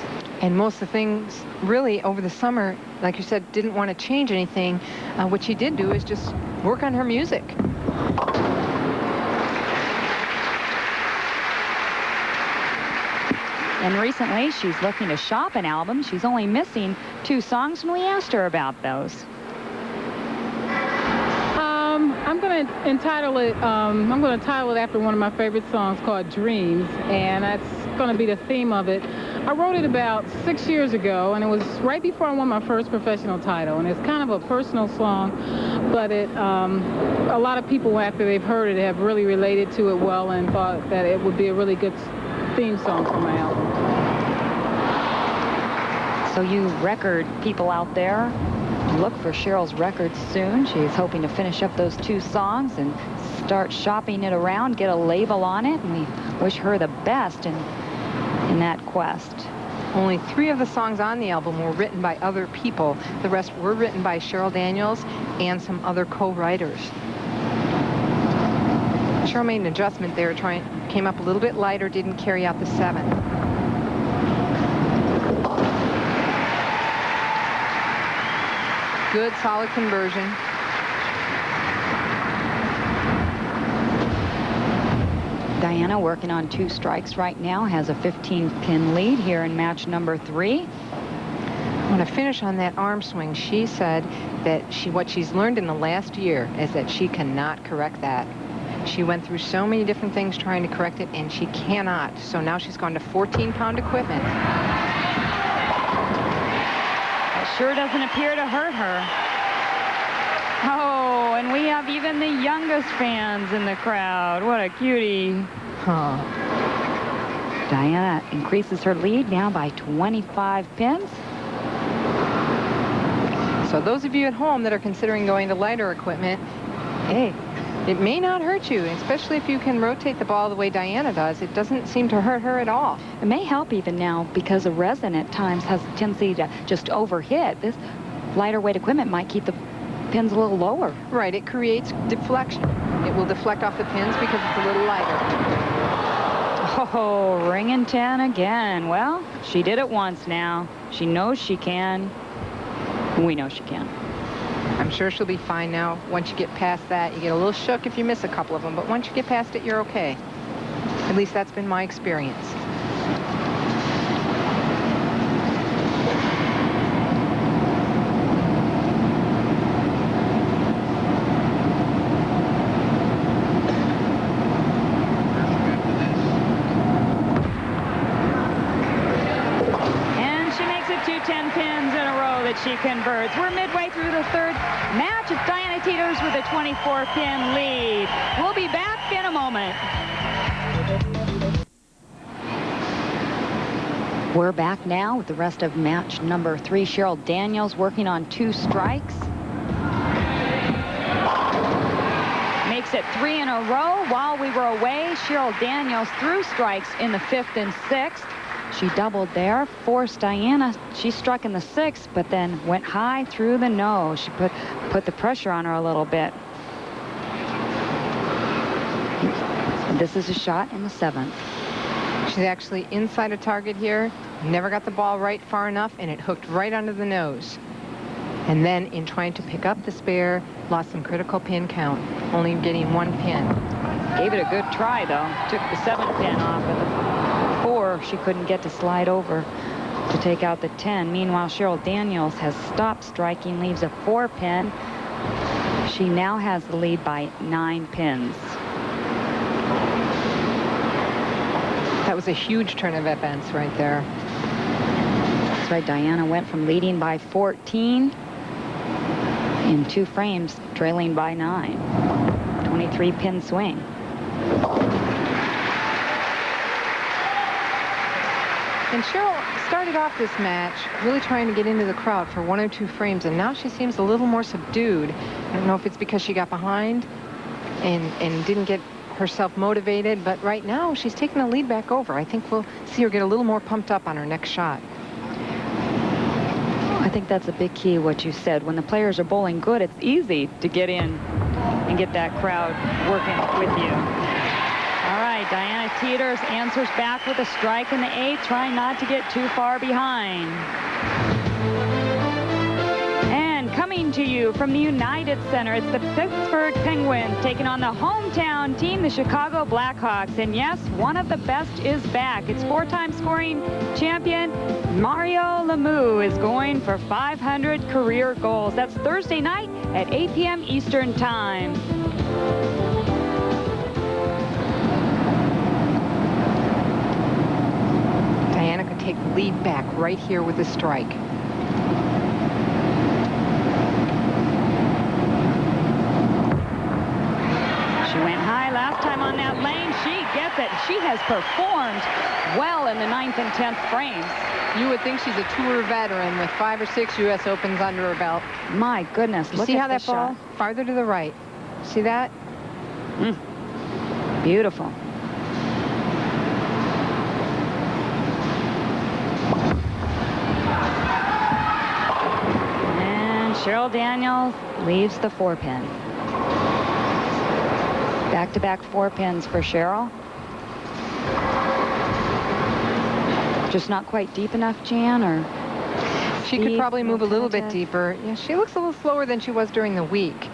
And most of the things, really, over the summer, like you said, didn't want to change anything. What she did do is just work on her music. And recently, she's looking to shop an album. She's only missing 2 songs, and we asked her about those. I'm going to title it after one of my favorite songs called Dreams, and that's going to be the theme of it. I wrote it about 6 years ago, and it was right before I won my first professional title. And it's kind of a personal song, but a lot of people, after they've heard it, have really related to it well and thought that it would be a really good theme song for my album. So you record people out there, look for Cheryl's records soon. She's hoping to finish up those 2 songs and start shopping it around, get a label on it, and we wish her the best in that quest. Only 3 of the songs on the album were written by other people. The rest were written by Cheryl Daniels and some other co-writers. Cheryl made an adjustment there, came up a little bit lighter, didn't carry out the 7. Good, solid conversion. Diana working on 2 strikes right now, has a 15-pin lead here in match number 3. I want to finish on that arm swing. She said that what she's learned in the last year is that she cannot correct that. She went through so many different things trying to correct it, and she cannot. So now she's gone to 14-pound equipment. Sure doesn't appear to hurt her. Oh, and we have even the youngest fans in the crowd. What a cutie. Huh. Diana increases her lead now by 25 pins. So those of you at home that are considering going to lighter equipment, hey, it may not hurt you, especially if you can rotate the ball the way Diana does. It doesn't seem to hurt her at all. It may help even now because the resin at times has a tendency to just overhit. This lighter weight equipment might keep the pins a little lower. Right, it creates deflection. It will deflect off the pins because it's a little lighter. Oh, ringing 10 again. Well, she did it once now. She knows she can. We know she can. I'm sure she'll be fine now. Once you get past that, you get a little shook if you miss a couple of them, but once you get past it, you're okay. At least that's been my experience. And she makes it 2 10-pins in a row that she converts. We're midway through the 3rd match. It's Diana Teeters with a 24-pin lead. We'll be back in a moment. We're back now with the rest of match number 3. Cheryl Daniels working on 2 strikes. Makes it 3 in a row. While we were away, Cheryl Daniels threw strikes in the 5th and 6th. She doubled there, forced Diana. She struck in the 6th, but then went high through the nose. She put the pressure on her a little bit. This is a shot in the 7th. She's actually inside a target here. Never got the ball right far enough, and it hooked right under the nose. And then in trying to pick up the spare, lost some critical pin count, only getting 1 pin. Gave it a good try, though. Took the 7th pin off of the 4. She couldn't get to slide over to take out the 10. Meanwhile, Cheryl Daniels has stopped striking, leaves a 4 pin. She now has the lead by 9 pins. That was a huge turn of events right there. That's right. Diana went from leading by 14 in 2 frames, trailing by 9. 23-pin swing. And Cheryl started off this match really trying to get into the crowd for 1 or 2 frames, and now she seems a little more subdued. I don't know if it's because she got behind and didn't get herself motivated, but right now she's taking the lead back over. I think we'll see her get a little more pumped up on her next shot. I think that's a big key, what you said. When the players are bowling good, it's easy to get in and get that crowd working with you. All right, Diana Teeters answers back with a strike in the 8th, trying not to get too far behind. And coming to you from the United Center, it's the Pittsburgh Penguins taking on the hometown team, the Chicago Blackhawks. And yes, one of the best is back. It's 4-time scoring champion Mario Lemieux is going for 500 career goals. That's Thursday night at 8 p.m. Eastern Time. Diana could take the lead back right here with a strike. She went high last time on that lane. She gets it. She has performed well in the 9th and 10th frames. You would think she's a tour veteran with 5 or 6 U.S. Opens under her belt. My goodness, You look see at how that ball? shot. Farther to the right. See that? Beautiful. And Cheryl Daniels leaves the 4-pin. Back-to-back 4-pins for Cheryl. Just not quite deep enough, Jan, or She could probably move a little bit deeper. Yeah, she looks a little slower than she was during the week.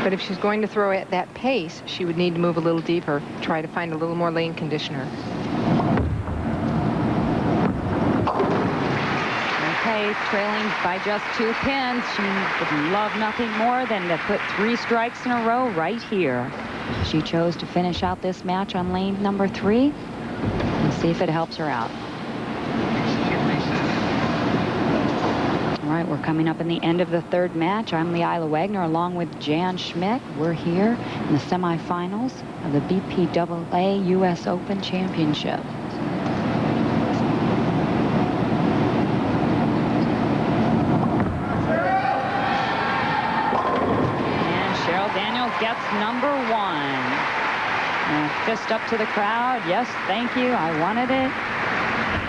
But if she's going to throw at that pace, she would need to move a little deeper, try to find a little more lane conditioner. Okay, trailing by just 2 pins. She would love nothing more than to put 3 strikes in a row right here. She chose to finish out this match on lane number 3. Let's see if it helps her out. All right, we're coming up in the end of the 3rd match. I'm Leila Wagner along with Jan Schmidt. We're here in the semifinals of the BPAA U.S. Open Championship. And Cheryl Daniels gets number 1. Fist up to the crowd. Yes, thank you. I wanted it.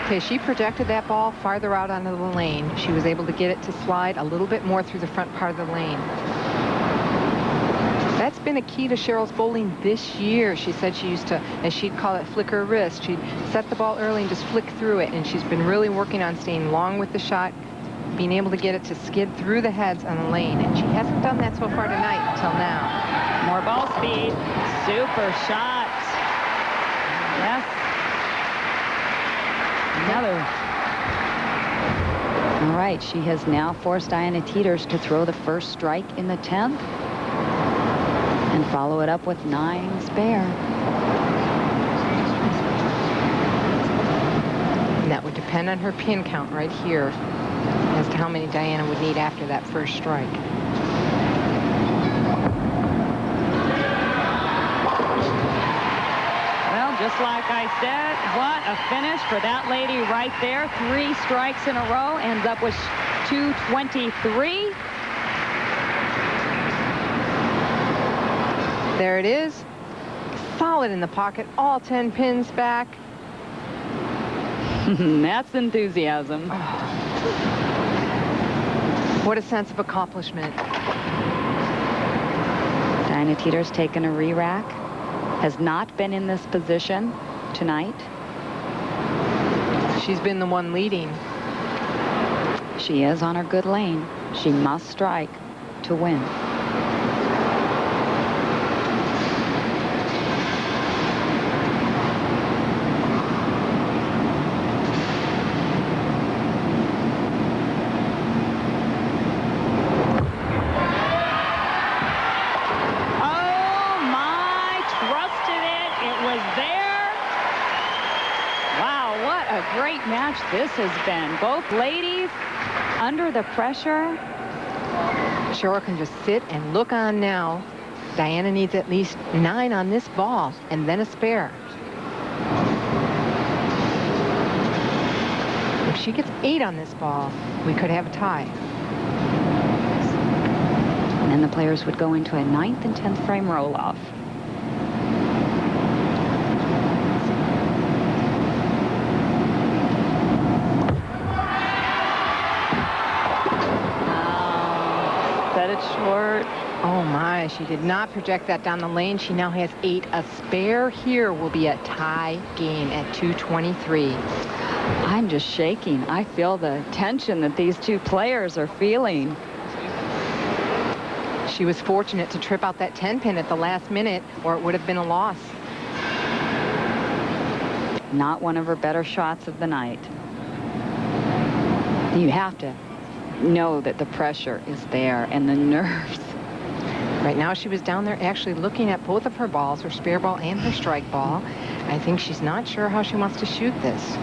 Okay, she projected that ball farther out onto the lane. She was able to get it to slide a little bit more through the front part of the lane. That's been a key to Cheryl's bowling this year. She said she used to, as she'd call it, flick her wrist. She'd set the ball early and just flick through it, and she's been really working on staying long with the shot, being able to get it to skid through the heads on the lane, and she hasn't done that so far tonight until now. More ball speed. Super shot. Yes. Another. All right, she has now forced Diana Teeters to throw the first strike in the 10th and follow it up with 9 spare. And that would depend on her pin count right here as to how many Diana would need after that first strike. Just like I said, what a finish for that lady right there. 3 strikes in a row, ends up with 223. There it is. Solid in the pocket, all 10 pins back. That's enthusiasm. Oh. What a sense of accomplishment. Diana Teeters taking a re-rack. Has not been in this position tonight. She's been the one leading. She is on her good lane. She must strike to win. Match this has been. Both ladies under the pressure. Cheryl can just sit and look on now. Diana needs at least 9 on this ball and then a spare. If she gets 8 on this ball, we could have a tie. And then the players would go into a 9th and 10th frame roll-off. Short. Oh my, she did not project that down the lane. She now has 8. A spare here will be a tie game at 223. I'm just shaking. I feel the tension that these 2 players are feeling. She was fortunate to trip out that 10 pin at the last minute, or it would have been a loss. Not one of her better shots of the night. You have to know that the pressure is there and the nerves. Right now she was down there actually looking at both of her balls, her spare ball and her strike ball. I think she's not sure how she wants to shoot this.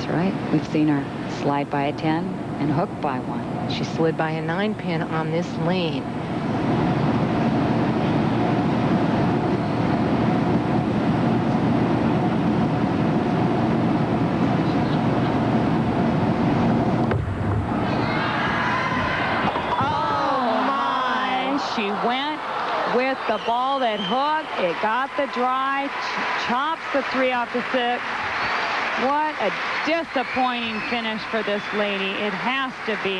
That's right. We've seen her slide by a 10 and hook by 1. She slid by a 9-pin on this lane. She went with the ball that hooked. It got the dry, chops the 3 off the 6. What a disappointing finish for this lady. It has to be.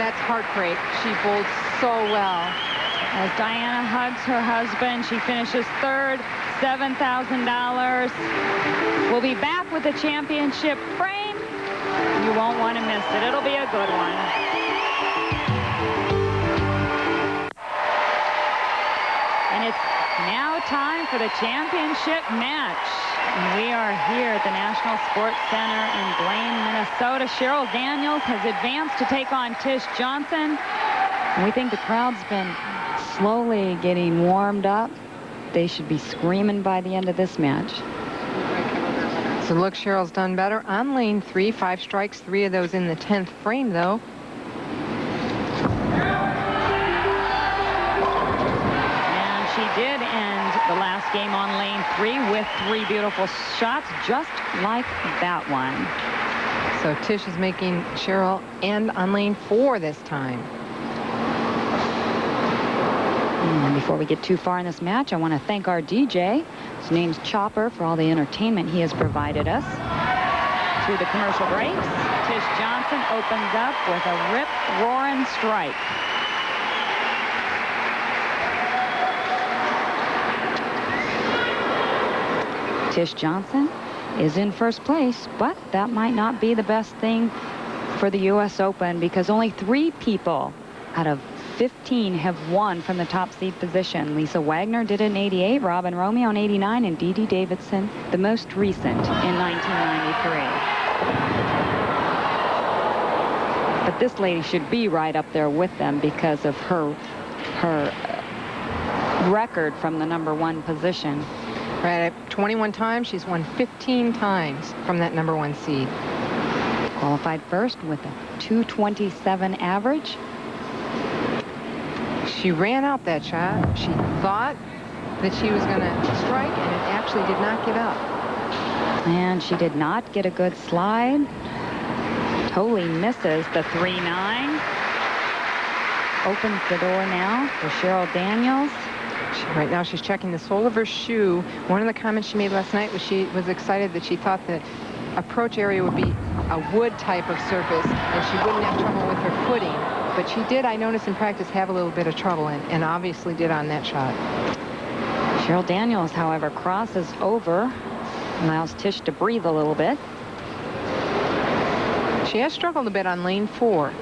That's heartbreak. She bowled so well. As Diana hugs her husband, she finishes 3rd, $7,000. We'll be back with the championship frame. You won't want to miss it. It'll be a good one. And it's now time for the championship match. And we are here at the National Sports Center in Blaine, Minnesota. Cheryl Daniels has advanced to take on Tish Johnson. And we think the crowd's been slowly getting warmed up. They should be screaming by the end of this match. So look, Cheryl's done better on lane 3. 5 strikes, 3 of those in the 10th frame, though. She did end the last game on lane 3 with 3 beautiful shots, just like that one. So Tish is making Cheryl end on lane 4 this time. And before we get too far in this match, I want to thank our DJ. His name's Chopper, for all the entertainment he has provided us. Through the commercial breaks, Tish Johnson opens up with a rip-roaring strike. Tish Johnson is in first place, but that might not be the best thing for the U.S. Open because only 3 people out of 15 have won from the top seed position. Lisa Wagner did it in '88, Robin Romeo in '89, and Dee Dee Davidson, the most recent, in 1993. But this lady should be right up there with them because of her record from the #1 position. Right, 21 times. She's won 15 times from that #1 seed. Qualified first with a 227 average. She ran out that shot. She thought that she was going to strike, and it actually did not get up. And she did not get a good slide. Totally misses the 3-9. Opens the door now for Cheryl Daniels. Right now she's checking the sole of her shoe. One of the comments she made last night was she was excited that she thought the approach area would be a wood type of surface and she wouldn't have trouble with her footing. But she did, I noticed in practice, have a little bit of trouble and obviously did on that shot. Cheryl Daniels, however, crosses over, allows Tish to breathe a little bit. She has struggled a bit on lane 4.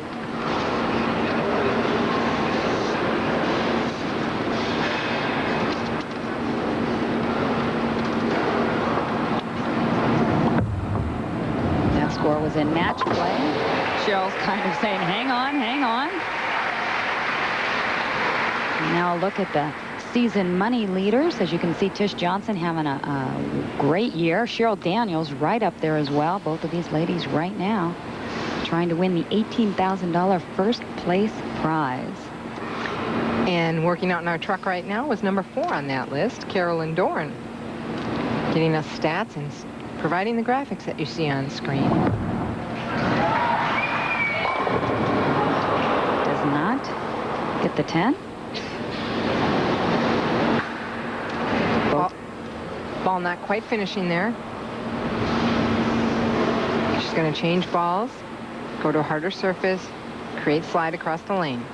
Score was in match play. Cheryl's kind of saying, hang on, hang on. Now look at the season money leaders. As you can see, Tish Johnson having a great year. Cheryl Daniels right up there as well. Both of these ladies right now trying to win the $18,000 first place prize. And working out in our truck right now was #4 on that list, Carolyn Dorn. Getting us stats and providing the graphics that you see on screen. Does not get the 10. Ball not quite finishing there. She's going to change balls, go to a harder surface, create slide across the lane.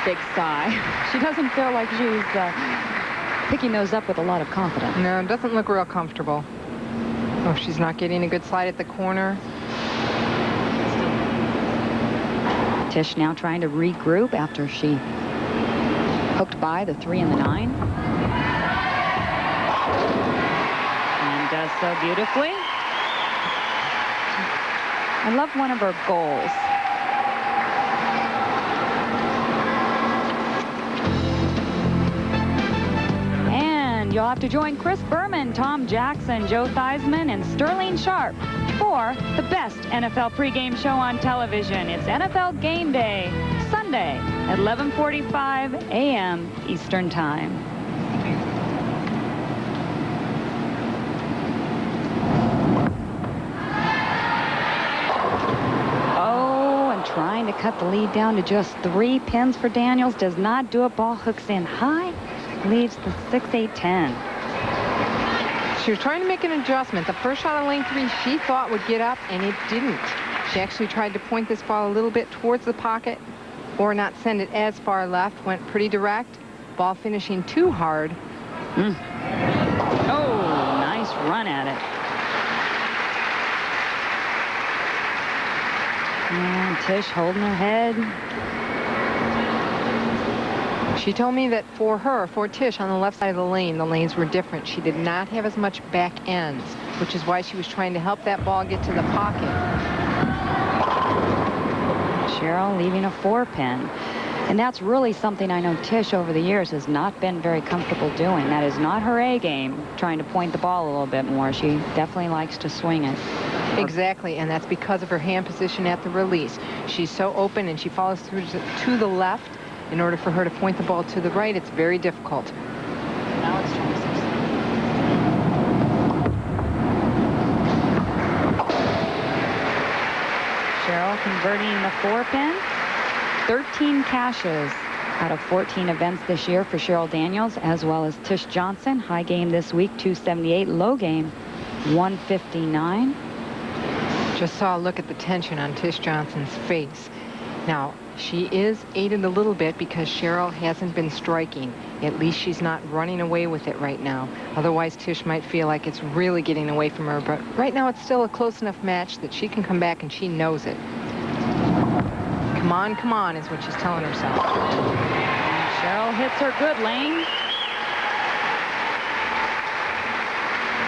Big sigh. She doesn't feel like she's picking those up with a lot of confidence. No, it doesn't look real comfortable. Oh, she's not getting a good slide at the corner. Tish now trying to regroup after she hooked by the 3 and the 9. And does so beautifully. I love one of her goals. And you'll have to join Chris Berman, Tom Jackson, Joe Theismann, and Sterling Sharp for the best NFL pregame show on television. It's NFL Game Day, Sunday at 11:45 a.m. Eastern Time. Trying to cut the lead down to just 3 pins for Daniels. Does not do it. Ball hooks in high. Leads the 6-8-10. She was trying to make an adjustment. The first shot on lane 3 she thought would get up, and it didn't. She actually tried to point this ball a little bit towards the pocket or not send it as far left. Went pretty direct. Ball finishing too hard. Oh, nice run at it. And Tish holding her head. She told me that for Tish, on the left side of the lanes were different. She did not have as much back ends, which is why she was trying to help that ball get to the pocket. Cheryl leaving a 4-pin. And that's really something I know Tish over the years has not been very comfortable doing. That is not her A game, trying to point the ball a little bit more. She definitely likes to swing it. Exactly, and that's because of her hand position at the release. She's so open, and she follows through to the left. In order for her to point the ball to the right, it's very difficult. Now it's 26. Cheryl converting the 4-pin. 13 cashes out of 14 events this year for Cheryl Daniels, as well as Tish Johnson. High game this week, 278. Low game, 159. Just saw a look at the tension on Tish Johnson's face. Now, she is aided a little bit because Cheryl hasn't been striking. At least she's not running away with it right now. Otherwise, Tish might feel like it's really getting away from her. But right now, it's still a close enough match that she can come back, and she knows it. Come on, is what she's telling herself. Cheryl hits her good lane.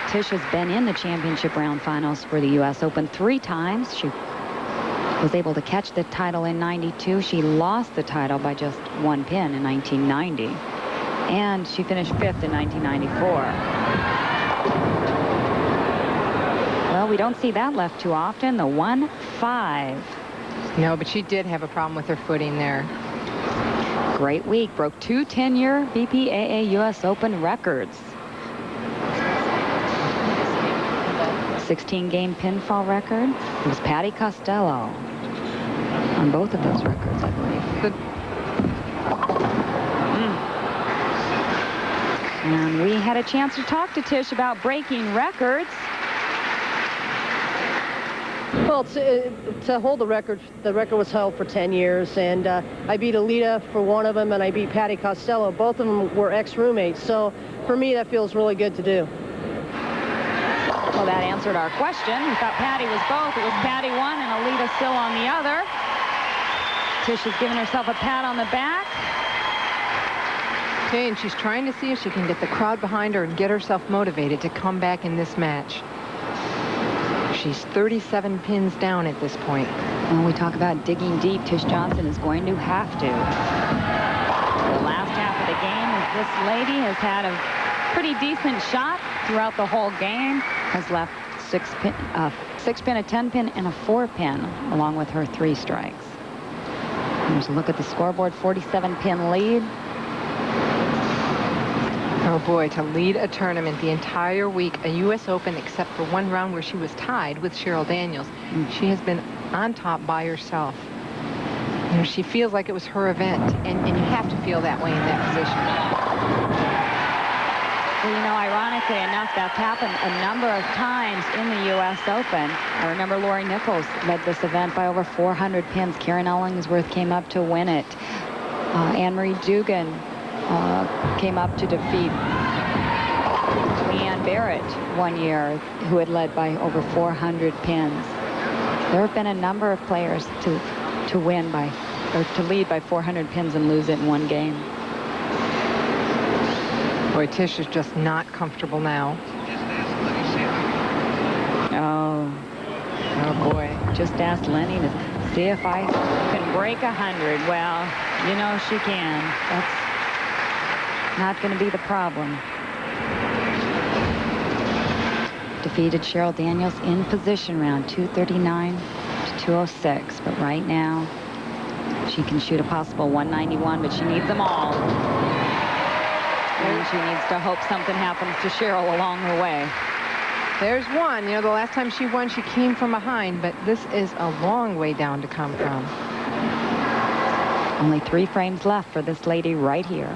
Tish has been in the championship round finals for the U.S. Open 3 times. She was able to catch the title in '92. She lost the title by just 1 pin in 1990. And she finished 5th in 1994. Well, we don't see that left too often. The 1-5. No, but she did have a problem with her footing there. Great week. Broke 2 10-year BPAA U.S. Open records. 16-game pinfall record. It was Patty Costello on both of those records, I believe. And we had a chance to talk to Tish about breaking records. Well, to hold the record was held for 10 years, and I beat Alita for one of them, and I beat Patty Costello. Both of them were ex-roommates, so for me, that feels really good to do. Well, that answered our question. We thought Patty was both. It was Patty one and Alita still on the other. Tish is giving herself a pat on the back. Okay, and she's trying to see if she can get the crowd behind her and get herself motivated to come back in this match. She's 37 pins down at this point. When we talk about digging deep, Tish Johnson is going to have to. The last half of the game is this lady has had a pretty decent shot throughout the whole game. Has left 6 pin, a 10-pin, and a 4-pin, along with her 3 strikes. Here's a look at the scoreboard. 47-pin lead. Oh boy, to lead a tournament the entire week, a U.S. Open, except for one round where she was tied with Cheryl Daniels. She has been on top by herself. You know, she feels like it was her event, and you have to feel that way in that position. Well, you know, ironically enough, that's happened a number of times in the U.S. Open. I remember Lori Nichols led this event by over 400 pins. Karen Ellingsworth came up to win it. Anne-Marie Dugan came up to defeat Leanne Barrett one year, who had led by over 400 pins. There have been a number of players to win by, or to lead by 400 pins and lose it in one game. Boy, Tish is just not comfortable now. Oh boy. Just asked Lenny to see if I can break 100. Well, you know she can. That's not going to be the problem. defeated Cheryl Daniels in position round 239 to 206. But right now, she can shoot a possible 191, but she needs them all. And she needs to hope something happens to Cheryl along the way. There's one. You know, the last time she won, she came from behind, but this is a long way down to come from. Only 3 frames left for this lady right here.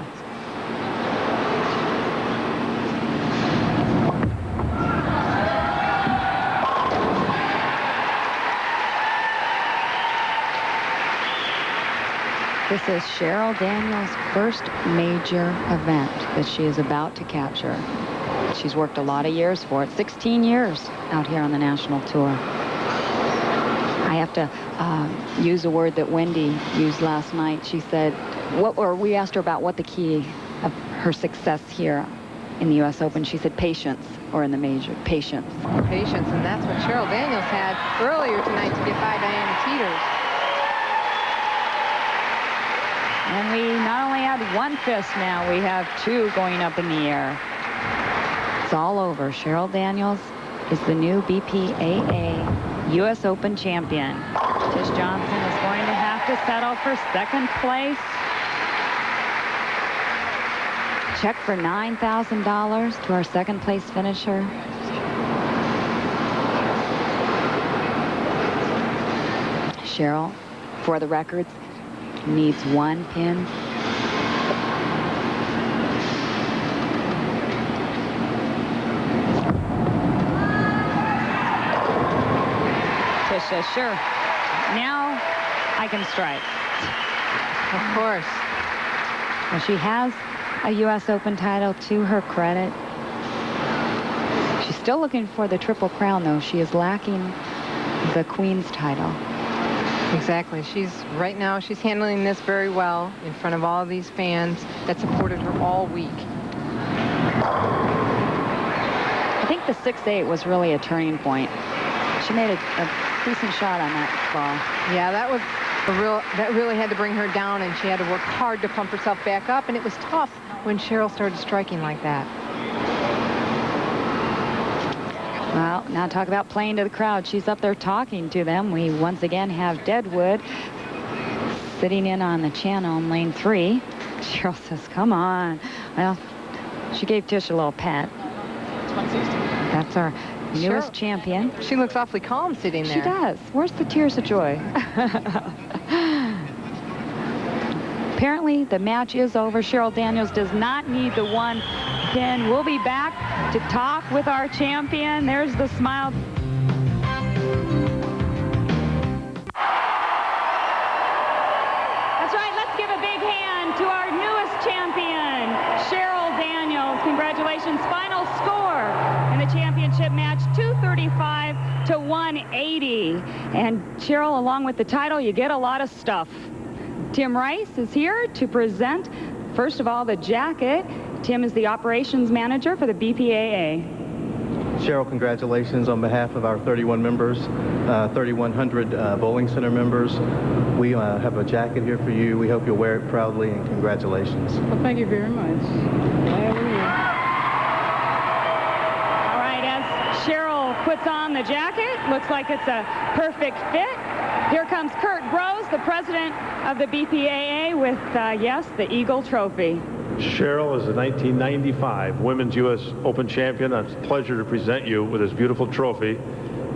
This is Cheryl Daniels' first major event that she is about to capture. She's worked a lot of years for it, 16 years out here on the national tour. I have to use a word that Wendy used last night. She said, we asked her about what the key of her success here in the U.S. Open. She said patience, or in the major, patience. Patience, and that's what Cheryl Daniels had earlier tonight to get by Diana Teeters. And we not only had 1 fist now, we have 2 going up in the air. It's all over. Cheryl Daniels is the new BPAA U.S. Open champion. Tish Johnson is going to have to settle for 2nd place. Check for $9,000 to our 2nd place finisher. Cheryl, for the records, needs 1 pin. Tish says, sure. Now I can strike. Of course. Well, she has a U.S. Open title to her credit. She's still looking for the Triple Crown, though. She is lacking the Queen's title. Exactly. Right now, she's handling this very well in front of all of these fans that supported her all week. I think the 6-8 was really a turning point. She made a decent shot on that ball. Yeah, that really had to bring her down, and she had to work hard to pump herself back up, and it was tough when Cheryl started striking like that. Well, now talk about playing to the crowd. She's up there talking to them. We once again have Deadwood sitting in on the channel in lane 3. Cheryl says, come on. Well, she gave Tish a little pat. That's our newest champion. She looks awfully calm sitting there. She does. Where's the tears of joy? Apparently, the match is over. Cheryl Daniels does not need the 1 pin. We'll be back to talk with our champion. There's the smile. That's right. Let's give a big hand to our newest champion, Cheryl Daniels. Congratulations. Final score in the championship match, 235 to 180. And Cheryl, along with the title, you get a lot of stuff. Tim Rice is here to present, first of all, the jacket. Tim is the operations manager for the BPAA. Cheryl, congratulations on behalf of our 31 members, 3,100 bowling center members. We have a jacket here for you. We hope you'll wear it proudly, and congratulations. Well, thank you very much. All right, as Cheryl puts on the jacket, looks like it's a perfect fit. Here comes Kurt Brose, the president of the BPAA, with, yes, the Eagle Trophy. Cheryl is the 1995 Women's U.S. Open champion. It's a pleasure to present you with this beautiful trophy.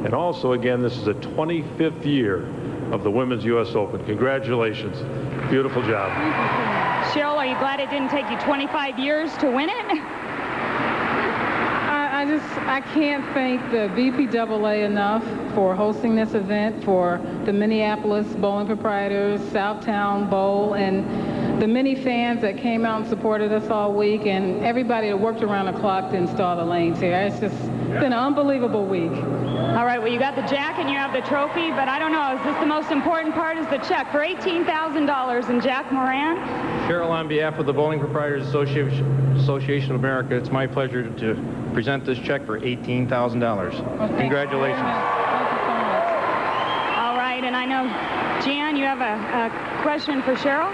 And also, again, this is the 25th year of the Women's U.S. Open. Congratulations. Beautiful job. Cheryl, are you glad it didn't take you 25 years to win it? I can't thank the BPAA enough for hosting this event, for the Minneapolis bowling proprietors, Southtown Bowl, and the many fans that came out and supported us all week, and everybody that worked around the clock to install the lanes here. It's just been an unbelievable week. All right, well, you got the jacket and you have the trophy, but I don't know, is this the most important part is the check for $18,000? And Jack Moran? Cheryl, on behalf of the Bowling Proprietors Association of America, it's my pleasure to present this check for $18,000. Congratulations. Thank you so much. All right, and I know, Jan, you have a question for Cheryl?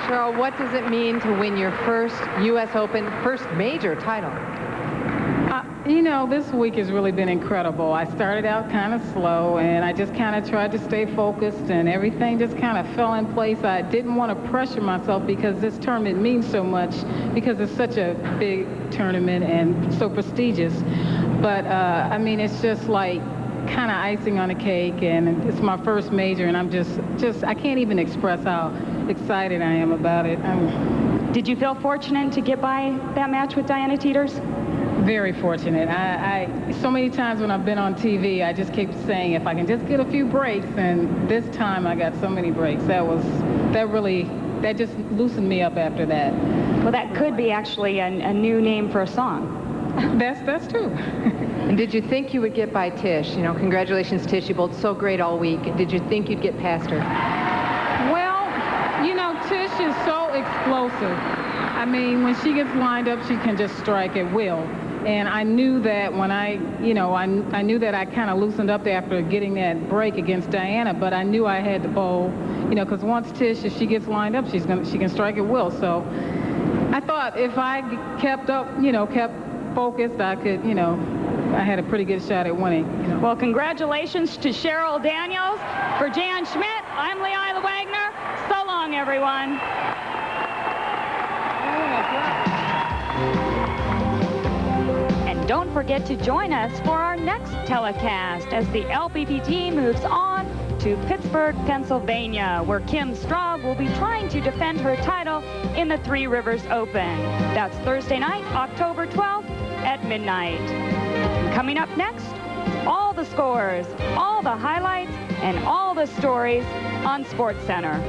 Cheryl, what does it mean to win your first U.S. Open, first major title? You know, this week has really been incredible. I started out kind of slow, and I just kind of tried to stay focused, and everything just kind of fell in place. I didn't want to pressure myself because this tournament means so much, because it's such a big tournament and so prestigious. But, I mean, it's just like kind of icing on the cake, and it's my first major, and I'm just I can't even express how excited I am about it. Did you feel fortunate to get by that match with Diana Teeters? Very fortunate. I so many times when I've been on TV, I just keep saying if I can just get a few breaks, and this time I got so many breaks. That just loosened me up after that. Well, that could be actually a new name for a song. That's true. And did you think you would get by Tish? You know, congratulations, Tish. You bowled so great all week. Did you think you'd get past her? Well, you know, Tish is so explosive. I mean, when she gets lined up, she can just strike at will. And I knew that when I knew that I kind of loosened up after getting that break against Diana, but I knew I had to bowl, you know, because once Tish, if she gets lined up, she can strike at will. So I thought if I kept up, you know, kept focused, I could, you know, I had a pretty good shot at winning. You know. Well, congratulations to Cheryl Daniels. For Jan Schmidt, I'm Leila Wagner. So long, everyone. And don't forget to join us for our next telecast as the LPBT moves on to Pittsburgh, Pennsylvania, where Kim Straub will be trying to defend her title in the Three Rivers Open. That's Thursday night, October 12th at midnight. And coming up next, all the scores, all the highlights, and all the stories on SportsCenter.